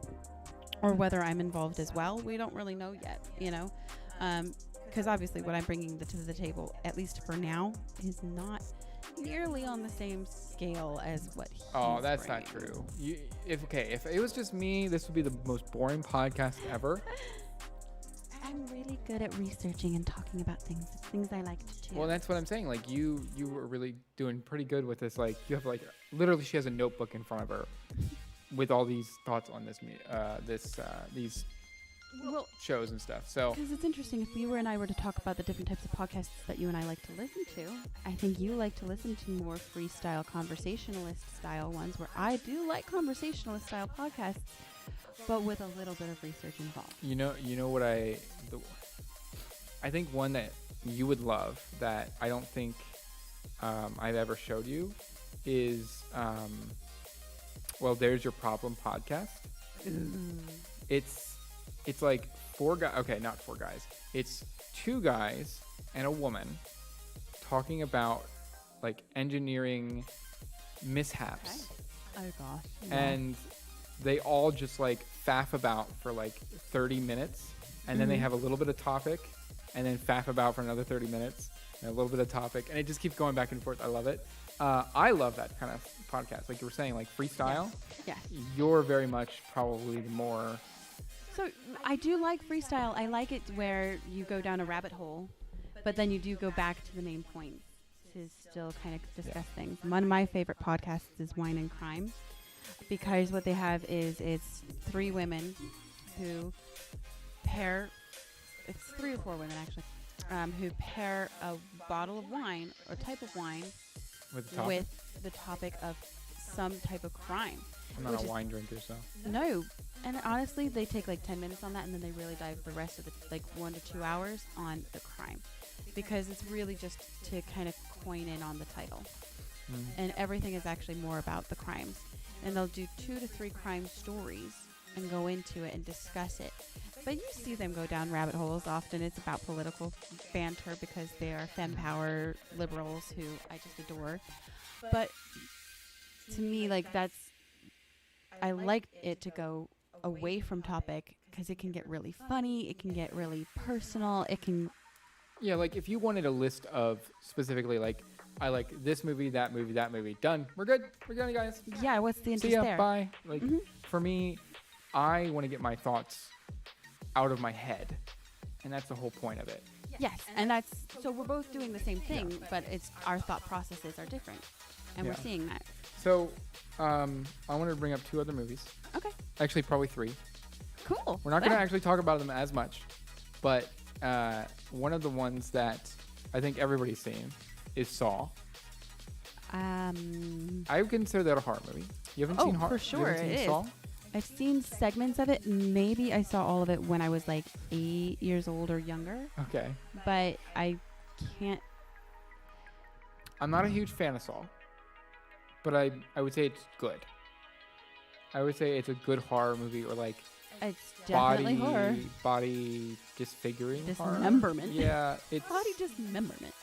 or whether I'm involved as well. We don't really know yet, because obviously what I'm bringing to the table, at least for now, is not nearly on the same scale as what he's Oh, that's not bringing. true. If it was just me, this would be the most boring podcast ever. I'm really good at researching and talking about things I like to do. Well, that's what I'm saying. Like you were really doing pretty good with this. Like you have like literally, she has a notebook in front of her with all these thoughts on these well, shows and stuff. So because it's interesting, if you and I were to talk about the different types of podcasts that you and I like to listen to, I think you like to listen to more freestyle conversationalist style ones, where I do like conversationalist style podcasts, but with a little bit of research involved. you know what I think one that you would love that I don't think I've ever showed you is well, There's Your Problem podcast. It's like 4 guys. Okay, not 4 guys. It's 2 guys and a woman talking about like engineering mishaps. Okay. Oh gosh. Yeah. And they all just like faff about for like 30 minutes, and then they have a little bit of topic, and then faff about for another 30 minutes, and a little bit of topic, and it just keeps going back and forth. I love it. I love that kind of podcast. Like you were saying, like freestyle. Yes. You're very much probably the more. So I do like freestyle. I like it where you go down a rabbit hole, but then you do go back to the main point to still kind of discuss things. One of my favorite podcasts is Wine and Crime, because what they have is it's 3 women who pair, it's 3 or 4 women actually, who pair a bottle of wine or type of wine With the topic. with the topic of some type of crime. I'm not which a is- wine drinker, so. No. And honestly, they take like 10 minutes on that, and then they really dive the rest of the like 1 to 2 hours on the crime, because it's really just to kind of coin in on the title. And everything is actually more about the crimes. And they'll do 2 to 3 crime stories and go into it and discuss it. But you see them go down rabbit holes. Often it's about political banter, because they are femme power liberals who I just adore. But to me, like I like it to go away from topic, because it can get really funny. It can get really personal. It can. Yeah, like if you wanted a list of specifically like, I like this movie, that movie, that movie. Done. We're good. We're done, guys. Yeah, what's the interest See ya. there? Bye. Like for me, I want to get my thoughts out of my head, and that's the whole point of it. Yes, and that's so we're both doing the same thing, but it's our thought processes are different, and we're Yeah. seeing that. So, I wanted to bring up 2 other movies. Okay, Actually, probably 3. cool. We're not going to Yeah. actually talk about them as much, but one of the ones that I think everybody's seen is Saw. I would consider that a horror movie. You haven't Oh, seen horror? for sure, You haven't it seen is. Saw? I've seen segments of it. Maybe I saw all of it when I was like 8 years old or younger, Okay. but I can't. I'm not a huge fan of Saw, but I would say it's good. I would say it's a good horror movie, or like It's definitely body horror. body disfiguring horror. Dismemberment. Yeah, it's Body dismemberment.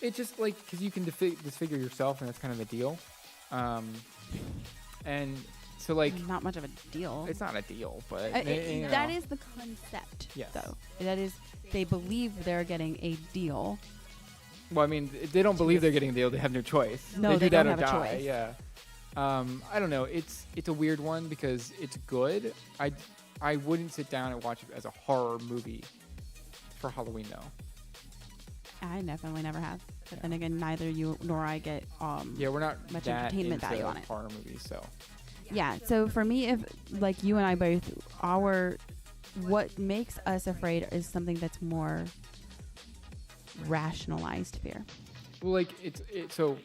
it's just like because you can disfigure yourself, and that's kind of the deal. And so like Not much of a deal. it's not a deal, but That is the concept, Yes. though. That is, they believe they're getting a deal. Well, I mean, they don't believe they're getting a deal. They have no choice. No, they do that don't or have a die. choice. Yeah. I don't know. It's a weird one because it's good. I wouldn't sit down and watch it as a horror movie for Halloween though. I definitely never have. But then again, neither you nor I get Yeah, we're not much that entertainment into value on it. horror movies, so Yeah, so for me, if like you and I both, what makes us afraid is something that's more rationalized fear. well, like so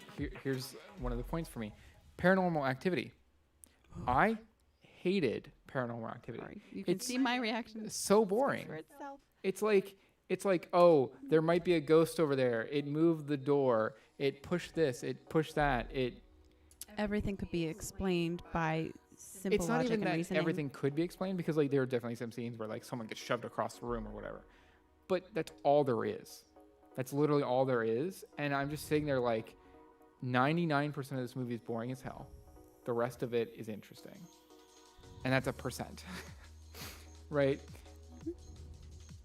here's one of the points for me. Paranormal Activity. I hated Paranormal Activity. Sorry. You can It's see my reaction. It's so boring. For itself. It's like, oh, there might be a ghost over there. It moved the door. It pushed this. It pushed that. Everything could be explained by simple It's not logic even and that reasoning. everything could be explained because like there are definitely some scenes where like someone gets shoved across the room or whatever. But that's all there is. That's literally all there is. And I'm just sitting there like 99% of this movie is boring as hell. The rest of it is interesting. And that's a percent. Right?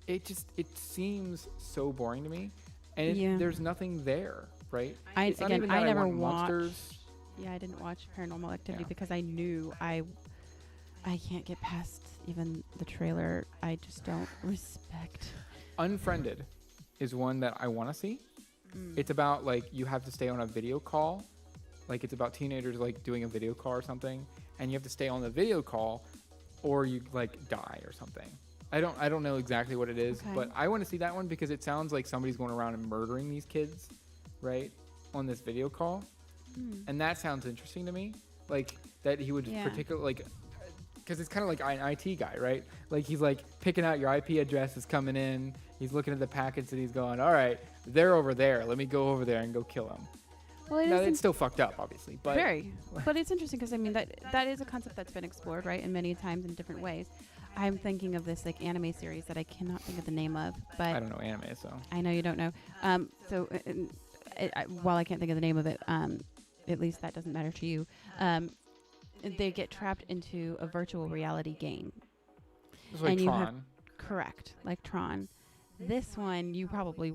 It seems so boring to me. And Yeah. there's nothing there, right? I It's not even that never want watched. monsters. Yeah, I didn't watch Paranormal Activity Yeah. because I knew I can't get past even the trailer. I just don't respect. Unfriended is one that I want to see. It's about like you have to stay on a video call. Like it's about teenagers like doing a video call or something, and you have to stay on the video call or you like die or something. I don't know exactly what it is, Okay. but I want to see that one because it sounds like somebody's going around and murdering these kids, right? On this video call. And that sounds interesting to me. Like that he would Yeah. particularly like because it's kind of like an IT guy, right? Like he's like picking out your IP address is coming in. He's looking at the packets and he's going, all right, they're over there. Let me go over there and go kill them. Well, Now, it's still fucked up, obviously, but but it's interesting because I mean that is a concept that's been explored, right, and many times in different ways. I'm thinking of this like anime series that I cannot think of the name of, but I don't know anime, so I know you don't know. While I can't think of the name of it, at least that doesn't matter to you. They get trapped into a virtual reality game. it's like and you have- Tron. Correct, like Tron. This one, you probably,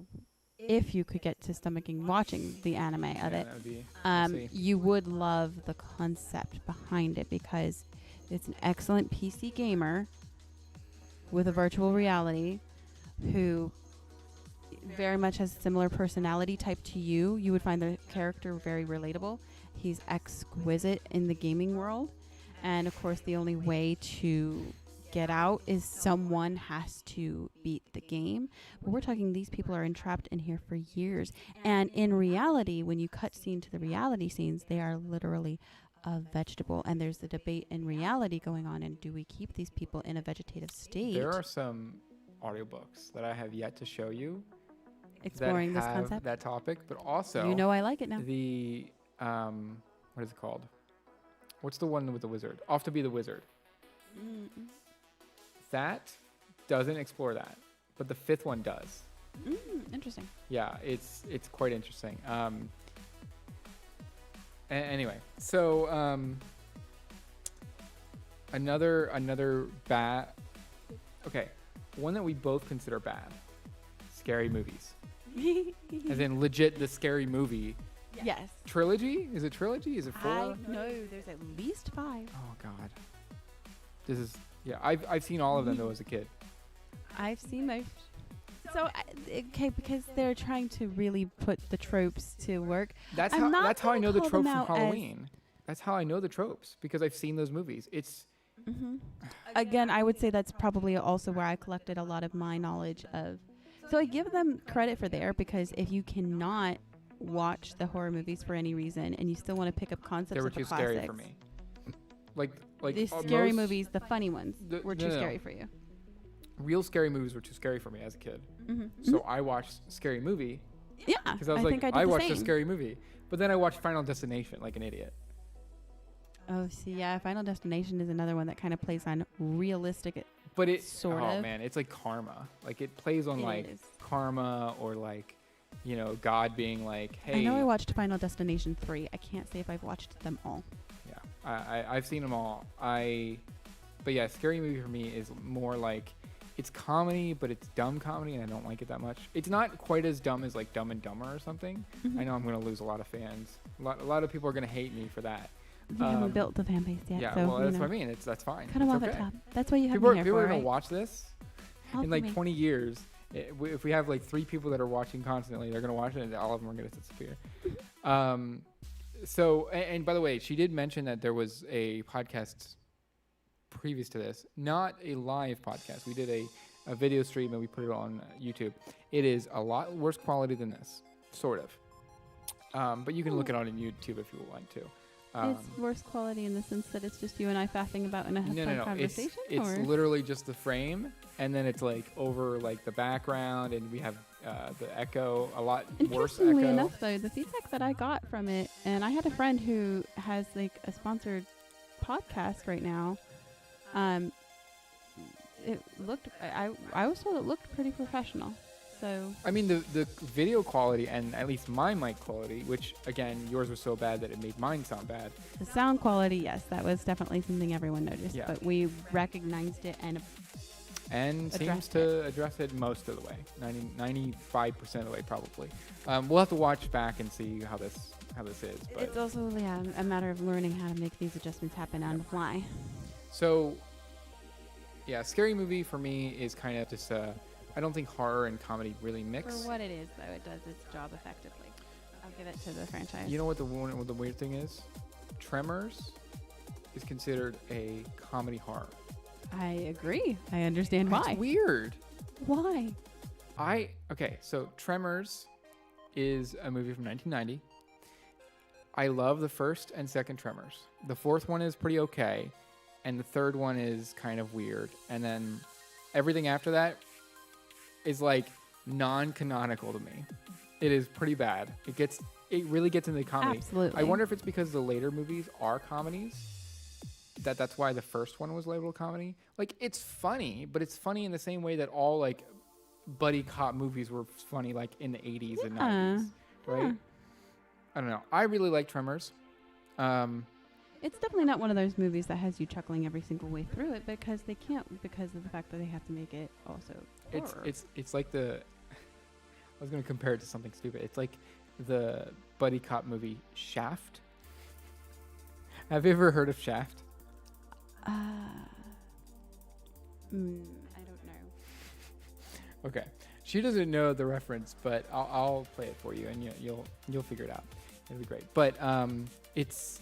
if you could get to stomaching watching the anime of Yeah, it, that would be, we'll see. you would love the concept behind it because it's an excellent PC gamer with a virtual reality who very much has a similar personality type to you. You would find the character very relatable. He's exquisite in the gaming world. And of course, the only way to get out is someone has to beat the game. But we're talking these people are entrapped in here for years. And in reality, when you cut scene to the reality scenes, they are literally a vegetable. And there's the debate in reality going on. And do we keep these people in a vegetative state? There are some audiobooks that I have yet to show you Exploring that this have concept. that topic, but also You know I like it now. the what is it called? What's the one with the wizard? Off to be the Wizard. That doesn't explore that, but the fifth one does. Interesting. Yeah, it's quite interesting. Anyway, so another bad. Okay, one that we both consider bad. Scary movies, as in legit the scary movie Yes. trilogy. Is it trilogy? Is it four? I know there's at least 5. Oh God, this is I've seen all of them though as a kid. I've seen most. So, okay, because they're trying to really put the tropes to work. That's I'm not how I gonna know the call them tropes from out as- Halloween. That's how I know the tropes because I've seen those movies. It's Again, I would say that's probably also where I collected a lot of my knowledge of. So I give them credit for there because if you cannot watch the horror movies for any reason and you still want to pick up concepts they were of the too classics, scary for me. Like the scary most movies, the funny ones, The- were no, too no. scary for you. Real scary movies were too scary for me as a kid. Mm-hmm. So I watched Scary Movie Yeah, because I was like, think I did the watched same. a scary movie. But then I watched Final Destination like an idiot. Oh, see, yeah, Final Destination is another one that kind of plays on realistic. But it Sort oh of. man, it's like karma. Like it plays on It like is. karma or like, you know, God being like, hey. I know I watched Final Destination 3. I can't say if I've watched them all. Yeah, I've seen them all. But yeah, Scary Movie for me is more like, it's comedy, but it's dumb comedy, and I don't like it that much. It's not quite as dumb as like Dumb and Dumber or something. Mhm. I know I'm gonna lose a lot of fans. A lot of people are gonna hate me for that. We haven't built the fan base yet. Yeah, so, well, you that's know, what I mean. That's fine. cut them It's off okay. at top. That's what you have People me here are for, gonna right? watch this All in for like me. 20 years. If we have like 3 people that are watching constantly, they're gonna watch it, and all of them are gonna disappear. So, and by the way, she did mention that there was a podcast previous to this, not a live podcast. We did a video stream and we put it on YouTube. It is a lot worse quality than this, sort of. But you can look it on YouTube if you would like to. It's worse quality in the sense that it's just you and I faffing about in a No. conversation? It's or? literally just the frame, and then it's like over like the background, and we have the echo, a lot worse Interestingly echo. enough, though, the feedback that I got from it, and I had a friend who has like a sponsored podcast right now. It looked. I was told it looked pretty professional. So I mean, the video quality and at least my mic quality, which again, yours was so bad that it made mine sound bad. the sound quality, yes, that was definitely something everyone noticed. Yeah. But we recognized it and And seems Addressed to address it most of the way, 95% of the way probably. We'll have to watch back and see how this is. But it's also a matter of learning how to make these adjustments happen on the fly. so, yeah, Scary Movie for me is kind of just I don't think horror and comedy really For mix. what it is, though, it does its job effectively. I'll give it to the franchise. You know what the weird thing is? Tremors is considered a comedy horror. I agree. I understand why. It's weird. Why? So Tremors is a movie from 1990. I love the first and second Tremors. The fourth one is pretty okay, and the third one is kind of weird. And then everything after that is like non-canonical to me. It is pretty bad. It really gets into the comedy. Absolutely. I wonder if it's because the later movies are comedies. That's why the first one was labeled comedy. Like, it's funny, but it's funny in the same way that all like buddy cop movies were funny, like in the 80s and 90s, right? Yeah. I don't know. I really like Tremors. It's definitely not one of those movies that has you chuckling every single way through it because they can't, because of the fact that they have to make it also horror. It's like the I was gonna compare it to something stupid. It's like the buddy cop movie Shaft. Have you ever heard of Shaft? I don't know. Okay, she doesn't know the reference, but I'll play it for you, and you'll figure it out. It'll be great. But it's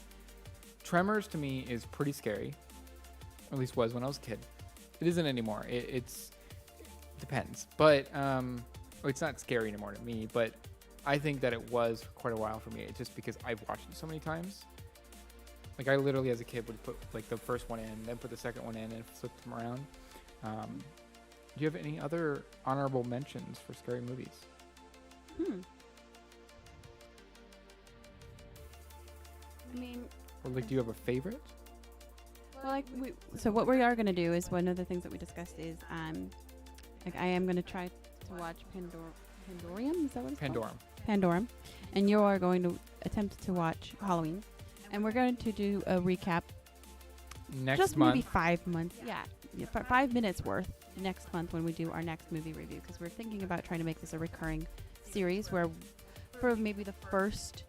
Tremors to me is pretty scary. Or at least was when I was a kid. It isn't anymore. It depends, but it's not scary anymore to me. But I think that it was for quite a while for me, just because I've watched it so many times. Like, I literally, as a kid, would put like the first one in, then put the second one in, and flip them around. Do you have any other honorable mentions for scary movies? I mean, Or like, do you have a favorite? well, so what we are going to do is one of the things that we discussed is, like, I am going to try to watch Pandorium. Is that what it's called? Pandorum. And you are going to attempt to watch Halloween. And we're going to do a recap. Next just month. maybe 5 months. Yeah, 5 minutes worth next month when we do our next movie review. Because we're thinking about trying to make this a recurring series where for maybe the first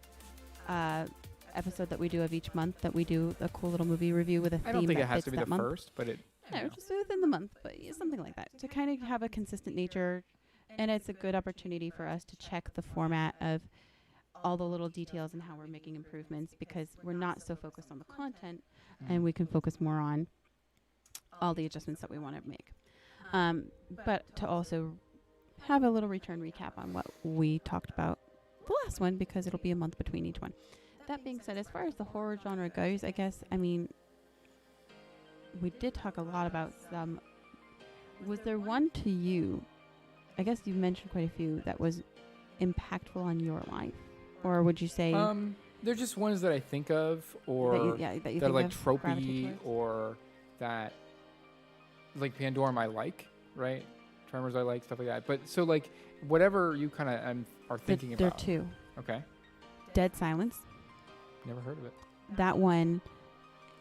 episode that we do of each month that we do a cool little movie review with a theme. I don't think that it has fits to be that the month. first, but it. No, just within the month, but yeah, something like that. To kind of have a consistent nature. And it's a good opportunity for us to check the format of all the little details and how we're making improvements, because we're not so focused on the content and we can focus more on all the adjustments that we want to make. But to also have a little return recap on what we talked about the last one, because it'll be a month between each one. That being said, as far as the horror genre goes, I guess, I mean, we did talk a lot about some. Was there one to you? I guess you mentioned quite a few that was impactful on your life, or would you say They're just ones that I think of, or that you that are think like of, gravitate tropey, towards? or that like Pandorum I like, right? Tremors I like, stuff like that. But so like whatever you kind of are thinking There are about. two. Okay. Dead Silence. Never heard of it. That one,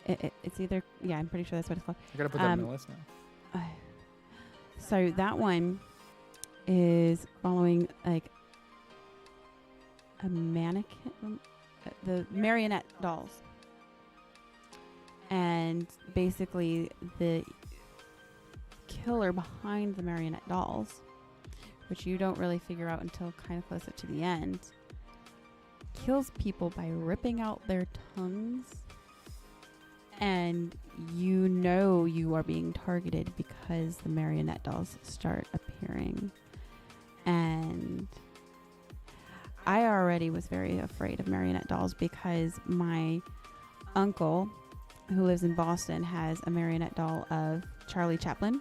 it's either, I'm pretty sure that's what it's called. I gotta put that on the list now. So that one is following like a mannequin, the marionette dolls. And basically the killer behind the marionette dolls, which you don't really figure out until kind of closer to the end, kills people by ripping out their tongues. And you are being targeted because the marionette dolls start appearing. And I already was very afraid of marionette dolls because my uncle, who lives in Boston, has a marionette doll of Charlie Chaplin.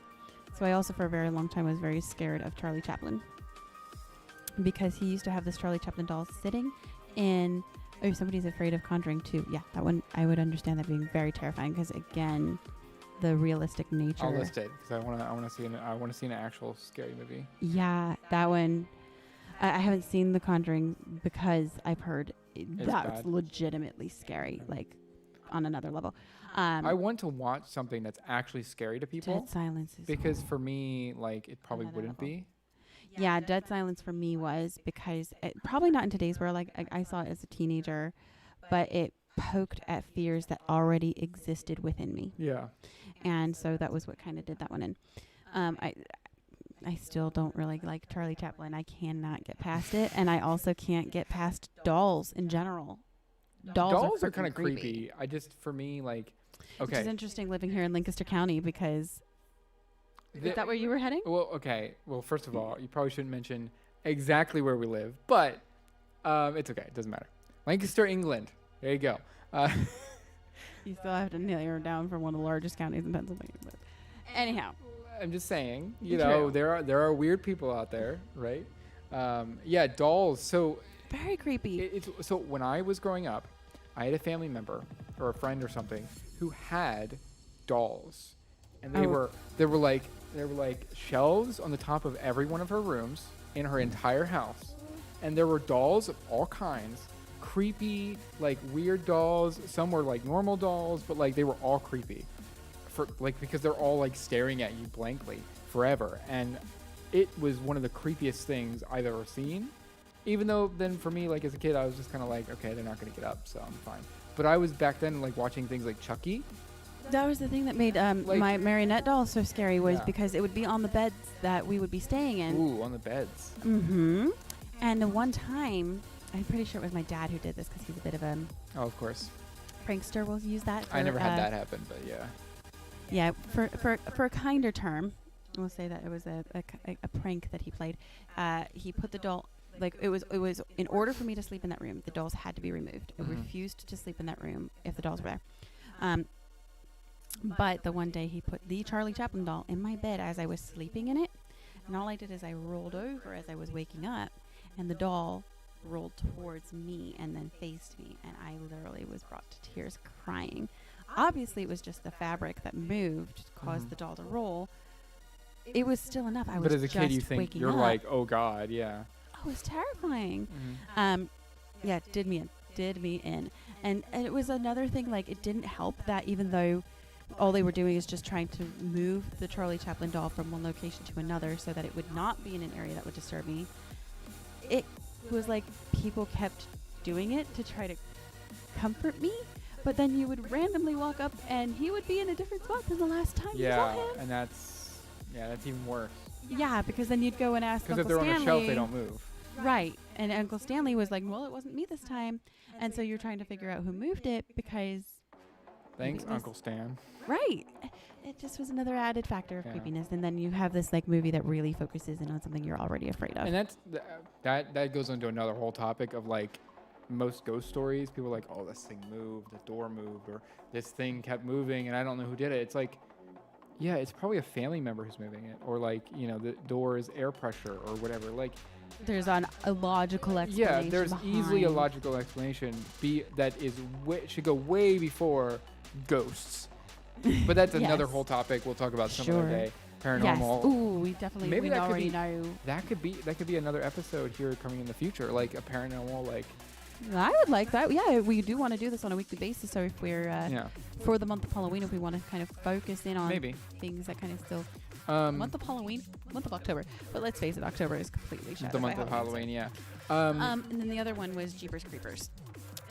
So I also for a very long time was very scared of Charlie Chaplin because he used to have this Charlie Chaplin doll sitting in... Oh, somebody's afraid of Conjuring 2. Yeah, that one, I would understand that being very terrifying because, again, the realistic nature. I'll list it because I want to see an actual scary movie. Yeah, that one. I haven't seen The Conjuring because I've heard that's bad. legitimately scary, like on another level. I want to watch something that's actually scary to people. Dead Silence is Because for me, like, it probably Another wouldn't level. be. Yeah, Dead Silence for me was because probably not in today's world. Like I saw it as a teenager, but it poked at fears that already existed within me, Yeah. and so that was what kind of did that one in. I still don't really like Charlie Chaplin. I cannot get past it, and I also can't get past dolls in general. Dolls are freaking kind of creepy. I just, for me, like, Which okay. is interesting living here in Lancaster County because The- is that where you were heading? Well, okay. Well, first of all, you probably shouldn't mention exactly where we live, but it's okay. It doesn't matter. Lancaster, England. There you go. You still have to narrow down for one of the largest counties in Pennsylvania. But anyhow, I'm just saying, you True. know, there are weird people out there, right? Yeah, dolls. So very creepy. so when I was growing up, I had a family member or a friend or something who had dolls, and they were like shelves on the top of every one of her rooms in her entire house, and there were dolls of all kinds, creepy, like weird dolls. Some were like normal dolls, but like they were all creepy, for like because they're all like staring at you blankly forever, and it was one of the creepiest things I've ever seen. Even though then for me, like as a kid, I was just kind of like, okay, they're not gonna get up, so I'm fine. But I was back then like watching things like Chucky. That was the thing that made Like- my marionette doll so scary was Yeah. because it would be on the beds that we would be staying in. Ooh, on the beds. Mm-hmm. And the one time, I'm pretty sure it was my dad who did this because he's a bit of a Oh, of course. prankster. We'll use that. I never had for, that happen, but yeah. Yeah, for a kinder term, we'll say that it was a prank that he played. He put the doll, like it was in order for me to sleep in that room, the dolls had to be removed. I Mhm. refused to sleep in that room if the dolls were there. But the one day he put the Charlie Chaplin doll in my bed as I was sleeping in it, and all I did is I rolled over as I was waking up, and the doll rolled towards me and then faced me, and I literally was brought to tears crying. Obviously it was just the fabric that moved caused Mhm. the doll to roll. It was still enough. I was But as a kid, you just think waking you're up. like, oh God, yeah. Oh, it was terrifying. Mm-hmm. Yeah, did me in. And it was another thing, like it didn't help that even though all they were doing is just trying to move the Charlie Chaplin doll from one location to another so that it would not be in an area that would disturb me. It was like people kept doing it to try to comfort me, but then you would randomly walk up and he would be in a different spot than the last time you Yeah, saw him. and that's even worse. Yeah, because then you'd go and ask Because Uncle if they're Stanley. on a shelf, they don't move. Right. And Uncle Stanley was like, well, it wasn't me this time. And so you're trying to figure out who moved it because... Thanks, Maybe Uncle Stan. Right. It just was another added factor of Yeah. creepiness. And then you have this like movie that really focuses in on something you're already afraid of. And that goes into another whole topic of like most ghost stories. People are like, oh, this thing moved, the door moved, or this thing kept moving, and I don't know who did it. It's like, yeah, it's probably a family member who's moving it, or like, you know, the door is air pressure or whatever. Like, there's a logical explanation. Yeah, there's easily a behind- logical explanation that is should go way before ghosts. But that's another Yes. whole topic we'll talk about some Sure. other day. Yes. Paranormal. Ooh, we definitely Maybe we that could already be- know. That could be another episode here coming in the future, like a paranormal, like I would like that. Yeah, we do want to do this on a weekly basis. So if we're yeah, for the month of Halloween, if we want to kind of focus in on maybe. things that kind of still Month month of Halloween, month of October. But let's face it, October is completely shadowed the by month of Halloween, yeah. And then the other one was Jeepers Creepers.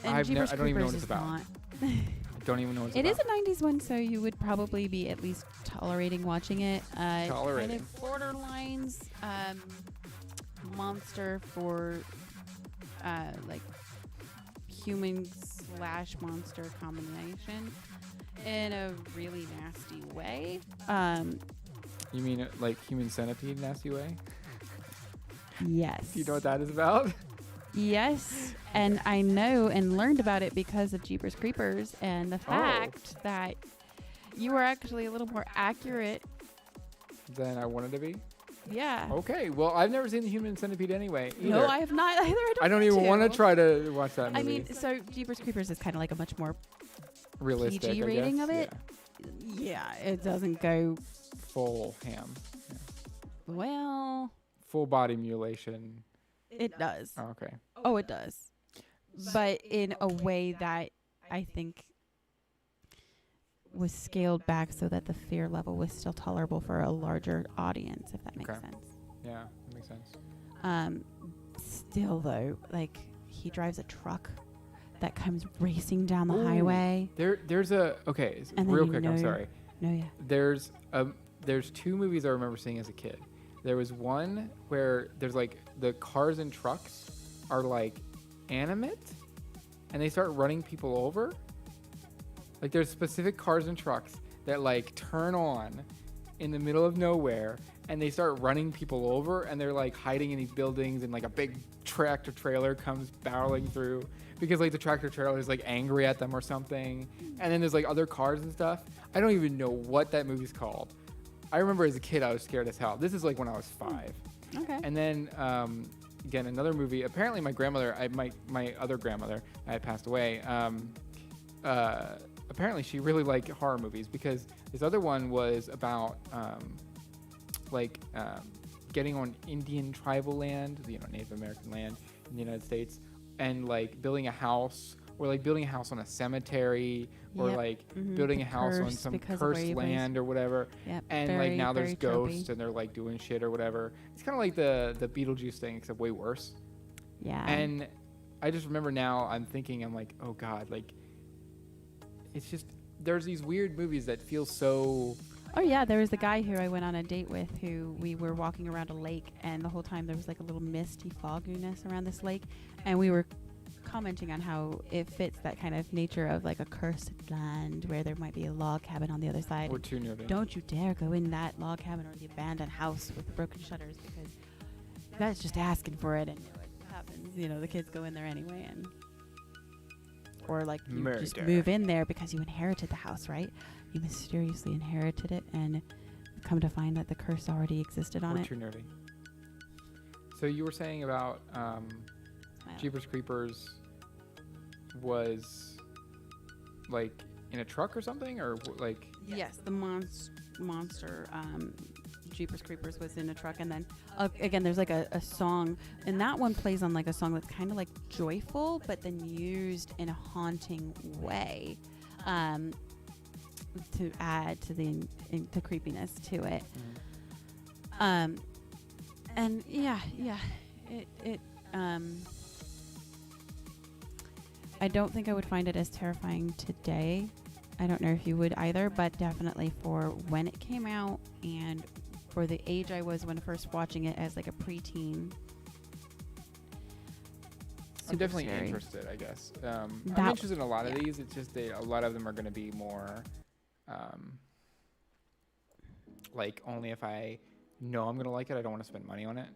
And I don't even know what Creepers it's is about. not- Don't even know what it's It about. is a 90s one, so you would probably be at least tolerating watching it. Tolerating. Kind of borderlines monster for like human/monster combination in a really nasty way. You mean like human centipede nasty way? Yes. Do you know what that is about? Yes, and I know and learned about it because of Jeepers Creepers and the fact that you were actually a little more accurate. Than I wanted to be. Yeah. Okay, well, I've never seen the human centipede anyway. Either. No, I have not either. I don't even want to try to watch that movie. I mean, so Jeepers Creepers is kind of like a much more realistic PG I rating guess. of it. Yeah, it doesn't go Yeah. Full ham. Yeah. well. Full body mutilation. It does. Oh, okay. Oh, it does. But in a way that I think was scaled back so that the fear level was still tolerable for a larger audience, if that makes Okay. sense. Yeah, that makes sense. Still though, like he drives a truck that comes racing down the Ooh. highway. There's a okay. And then Real you quick, know I'm sorry. No, yeah. There's two movies I remember seeing as a kid. There was one where there's like the cars and trucks are like animate, and they start running people over. Like there's specific cars and trucks that like turn on in the middle of nowhere, and they start running people over, and they're like hiding in these buildings, and like a big tractor trailer comes barreling through because like the tractor trailer is like angry at them or something. And then there's like other cars and stuff. I don't even know what that movie's called. I remember as a kid I was scared as hell. This is like when I was 5. Okay. And then again another movie. Apparently my grandmother, my other grandmother, had passed away. Apparently she really liked horror movies because this other one was about getting on Indian tribal land, Native American land in the United States, and like building a house, or like building a house on a cemetery, or Yep. like Mhm. building The a house on curse some because of where cursed you raised- land or whatever. Yep. And very, like now there's very tropey. ghosts and they're like doing shit or whatever. It's kind of like the Beetlejuice thing, except way worse. Yeah. And I just remember now I'm like, oh God, like it's just, there's these weird movies that feel so, Oh yeah, there was the guy who I went on a date with who we were walking around a lake, and the whole time there was like a little misty fogginess around this lake, and we were commenting on how it fits that kind of nature of like a cursed land where there might be a log cabin on the other side. we're too near to. Don't you dare go in that log cabin or the abandoned house with the broken shutters, because that's just asking for it, and what happens? The kids go in there anyway, and or like you just Murder. move in there because you inherited the house, right? You mysteriously inherited it, and come to find that the curse already existed on We're it. too nerdy. So you were saying about Jeepers Creepers was like in a truck or something, or like Yes, the monster Jeepers Creepers was in a truck, and then again there's like a song, and that one plays on like a song that's kind of like joyful but then used in a haunting way to add to the creepiness to it. And it I don't think I would find it as terrifying today. I don't know if you would either, but definitely for when it came out and for the age I was when first watching it as like a preteen. I'm definitely scary. interested, I guess. I'm That- interested in a lot of yeah. these. It's just a lot of them are going to be more like only if I know I'm going to like it. I don't want to spend money on it.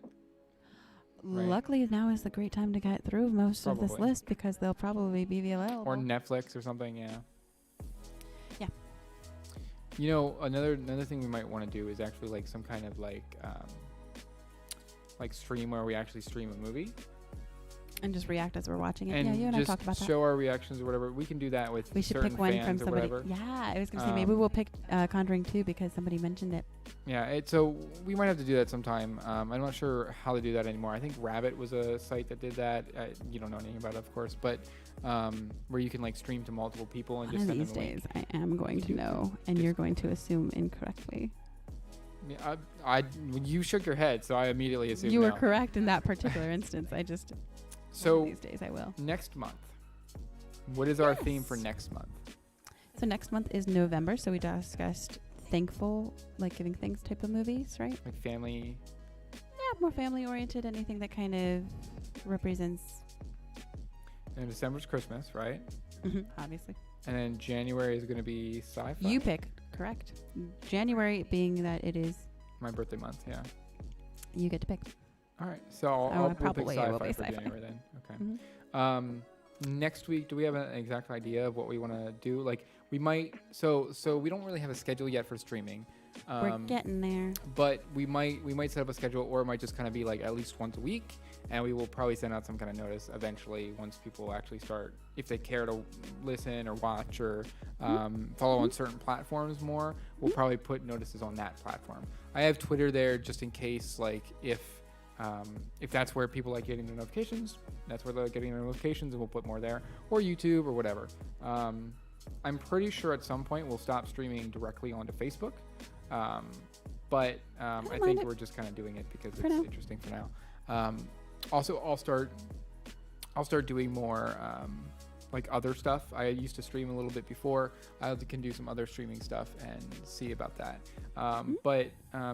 Right. Luckily, now is the great time to get through most of this Probably. list because they'll probably be available. Or Netflix or something, yeah. Yeah. Another thing we might want to do is actually like some kind of like like stream where we actually stream a movie And just react as we're watching it. and Yeah, you and I just talked about that. show our reactions or whatever. We can do that with We should certain pick one from fans or somebody. whatever. Yeah, I was going to say maybe we'll pick Conjuring 2 because somebody mentioned it. Yeah, so we might have to do that sometime. I'm not sure how to do that anymore. I think Rabbit was a site that did that. You don't know anything about it, of course, but where you can like stream to multiple people and One just of send these them a days link. I am going to know, and you're going to assume incorrectly. Yeah, you shook your head, so I immediately assumed You were no. correct in that particular instance. I just So one of these days I will. next month, what is our theme for next month? So next month is November, so we discussed thankful, like giving thanks type of movies, right? Like family. Yeah, more family oriented, anything that kind of represents, And December's Christmas, right? obviously. And then January is going to be sci-fi. You pick, correct. January being that it is, My birthday month, yeah. you get to pick. All right, so Oh, we'll pick probably it will sci-fi be for sci-fi. January then. Okay. Mhm. Next week, do we have an exact idea of what we want to do? Like, we might. So we don't really have a schedule yet for streaming. We're getting there. But we might set up a schedule, or it might just kind of be like at least once a week, and we will probably send out some kind of notice eventually once people actually start, if they care to listen or watch or follow on certain platforms more. We'll probably put notices on that platform. I have Twitter there just in case, like if that's where people like getting the notifications, that's where they're getting the notifications, and we'll put more there, or YouTube or whatever. I'm pretty sure at some point we'll stop streaming directly onto Facebook. But I think we're just kind of doing it because it's interesting for now. Also, I'll start doing more like other stuff. I used to stream a little bit before. I can do some other streaming stuff and see about that. But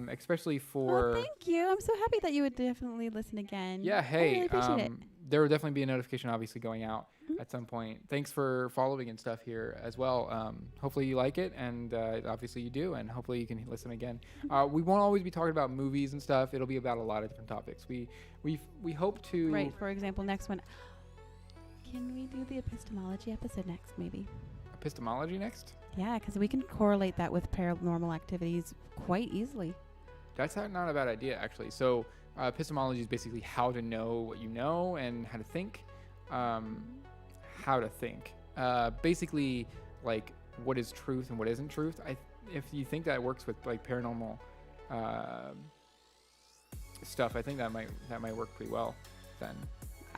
especially for Thank you. I'm so happy that you would definitely listen again. yeah, I hey, really appreciate it. there will definitely be a notification obviously going out at some point. Thanks for following and stuff here as well. Hopefully you like it, and obviously you do, and hopefully you can listen again. We won't always be talking about movies and stuff. It'll be about a lot of different topics. We hope to Right. For example, next one. Can we do the epistemology episode next, maybe? epistemology next. Yeah, because we can correlate that with paranormal activities quite easily. That's not a bad idea, actually. So epistemology is basically how to know what you know and how to think. Basically, like what is truth and what isn't truth. If you think that works with like paranormal stuff, I think that might work pretty well then.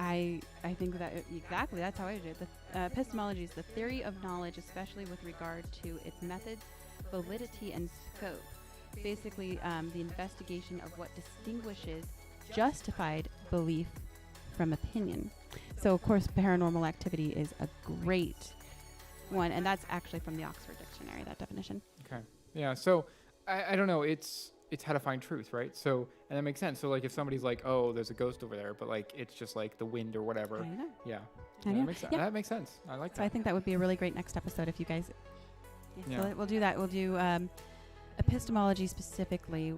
I think that exactly that's how I do it. The epistemology is the theory of knowledge, especially with regard to its methods, validity, and scope. Basically, the investigation of what distinguishes justified belief from opinion. So, of course, paranormal activity is a great one, and that's actually from the Oxford Dictionary, that definition. Okay. Yeah. So I don't know. It's how to find truth, right? So, and that makes sense. So, like, if somebody's like, "Oh, there's a ghost over there," but like it's just like the wind or whatever. I know. Yeah. I know. That makes sense. I like So that. I think that would be a really great next episode if you guys. Yeah. So we'll do that. We'll do epistemology specifically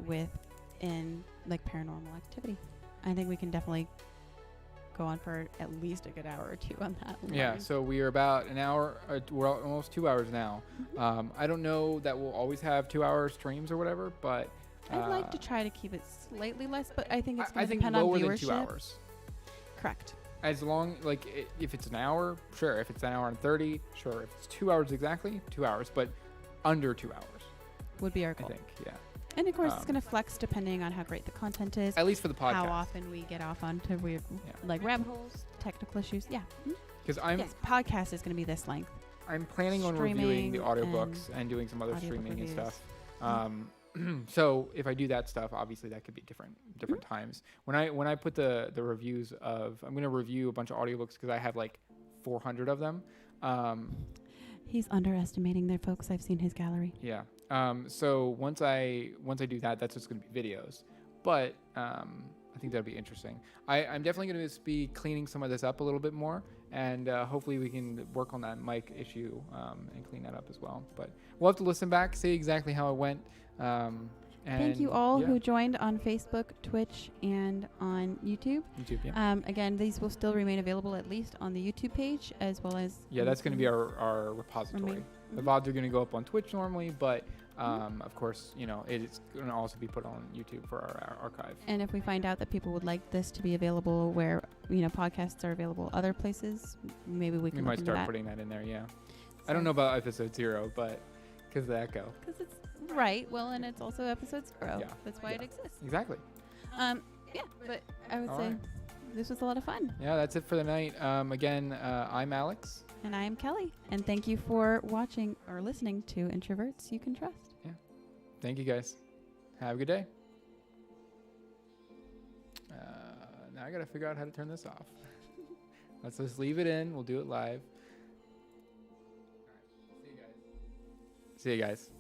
in like paranormal activity. I think we can definitely go on for at least a good hour or two on that. Yeah, line. so we are about an hour. We're almost 2 hours now. I don't know that we'll always have 2-hour streams or whatever, but I'd like to try to keep it slightly less, but I think it's I going to think depend on lower viewership. than 2 hours. Correct. As long if it's an hour, sure. If it's an hour and 30, sure. If it's 2 hours exactly, 2 hours, but under 2 hours. Would be our I goal. think, yeah. And of course, it's going to flex depending on how great the content is. At least for the podcast. How often we get off onto weird, like rabbit holes, technical issues. Yeah. Because Yes, podcast is going to be this length. I'm planning on reviewing the audiobooks and doing some other audiobook streaming and reviews. stuff. So if I do that stuff, obviously that could be different times. When I put the reviews of, I'm going to review a bunch of audiobooks because I have like 400 of them. He's underestimating there, folks. I've seen his gallery. Yeah. So once I do that, that's just going to be videos. But I think that'll be interesting. I'm definitely going to be cleaning some of this up a little bit more, and hopefully we can work on that mic issue and clean that up as well. But we'll have to listen back, see exactly how it went. And thank you all who joined on Facebook, Twitch, and on YouTube. YouTube, yeah. Again, these will still remain available at least on the YouTube page as well as. Yeah, that's going to be our repository. The VODs are going to go up on Twitch normally, but Of course, it's going to also be put on YouTube for our archive. And if we find out that people would like this to be available where, podcasts are available other places, maybe we can might look into start that. putting that in there, yeah. So I don't know about episode 0, but because of the echo. Because it's right. Well, and it's also episode 0. Yeah. That's why it Yeah. exists. Exactly. Yeah, but I would All say right. this was a lot of fun. Yeah, that's it for the night. Again, I'm Alex. And I am Kelly. And thank you for watching or listening to Introverts You Can Trust. Thank you, guys. Have a good day. Now I got to figure out how to turn this off. Let's just leave it in. We'll do it live. All right. See you guys.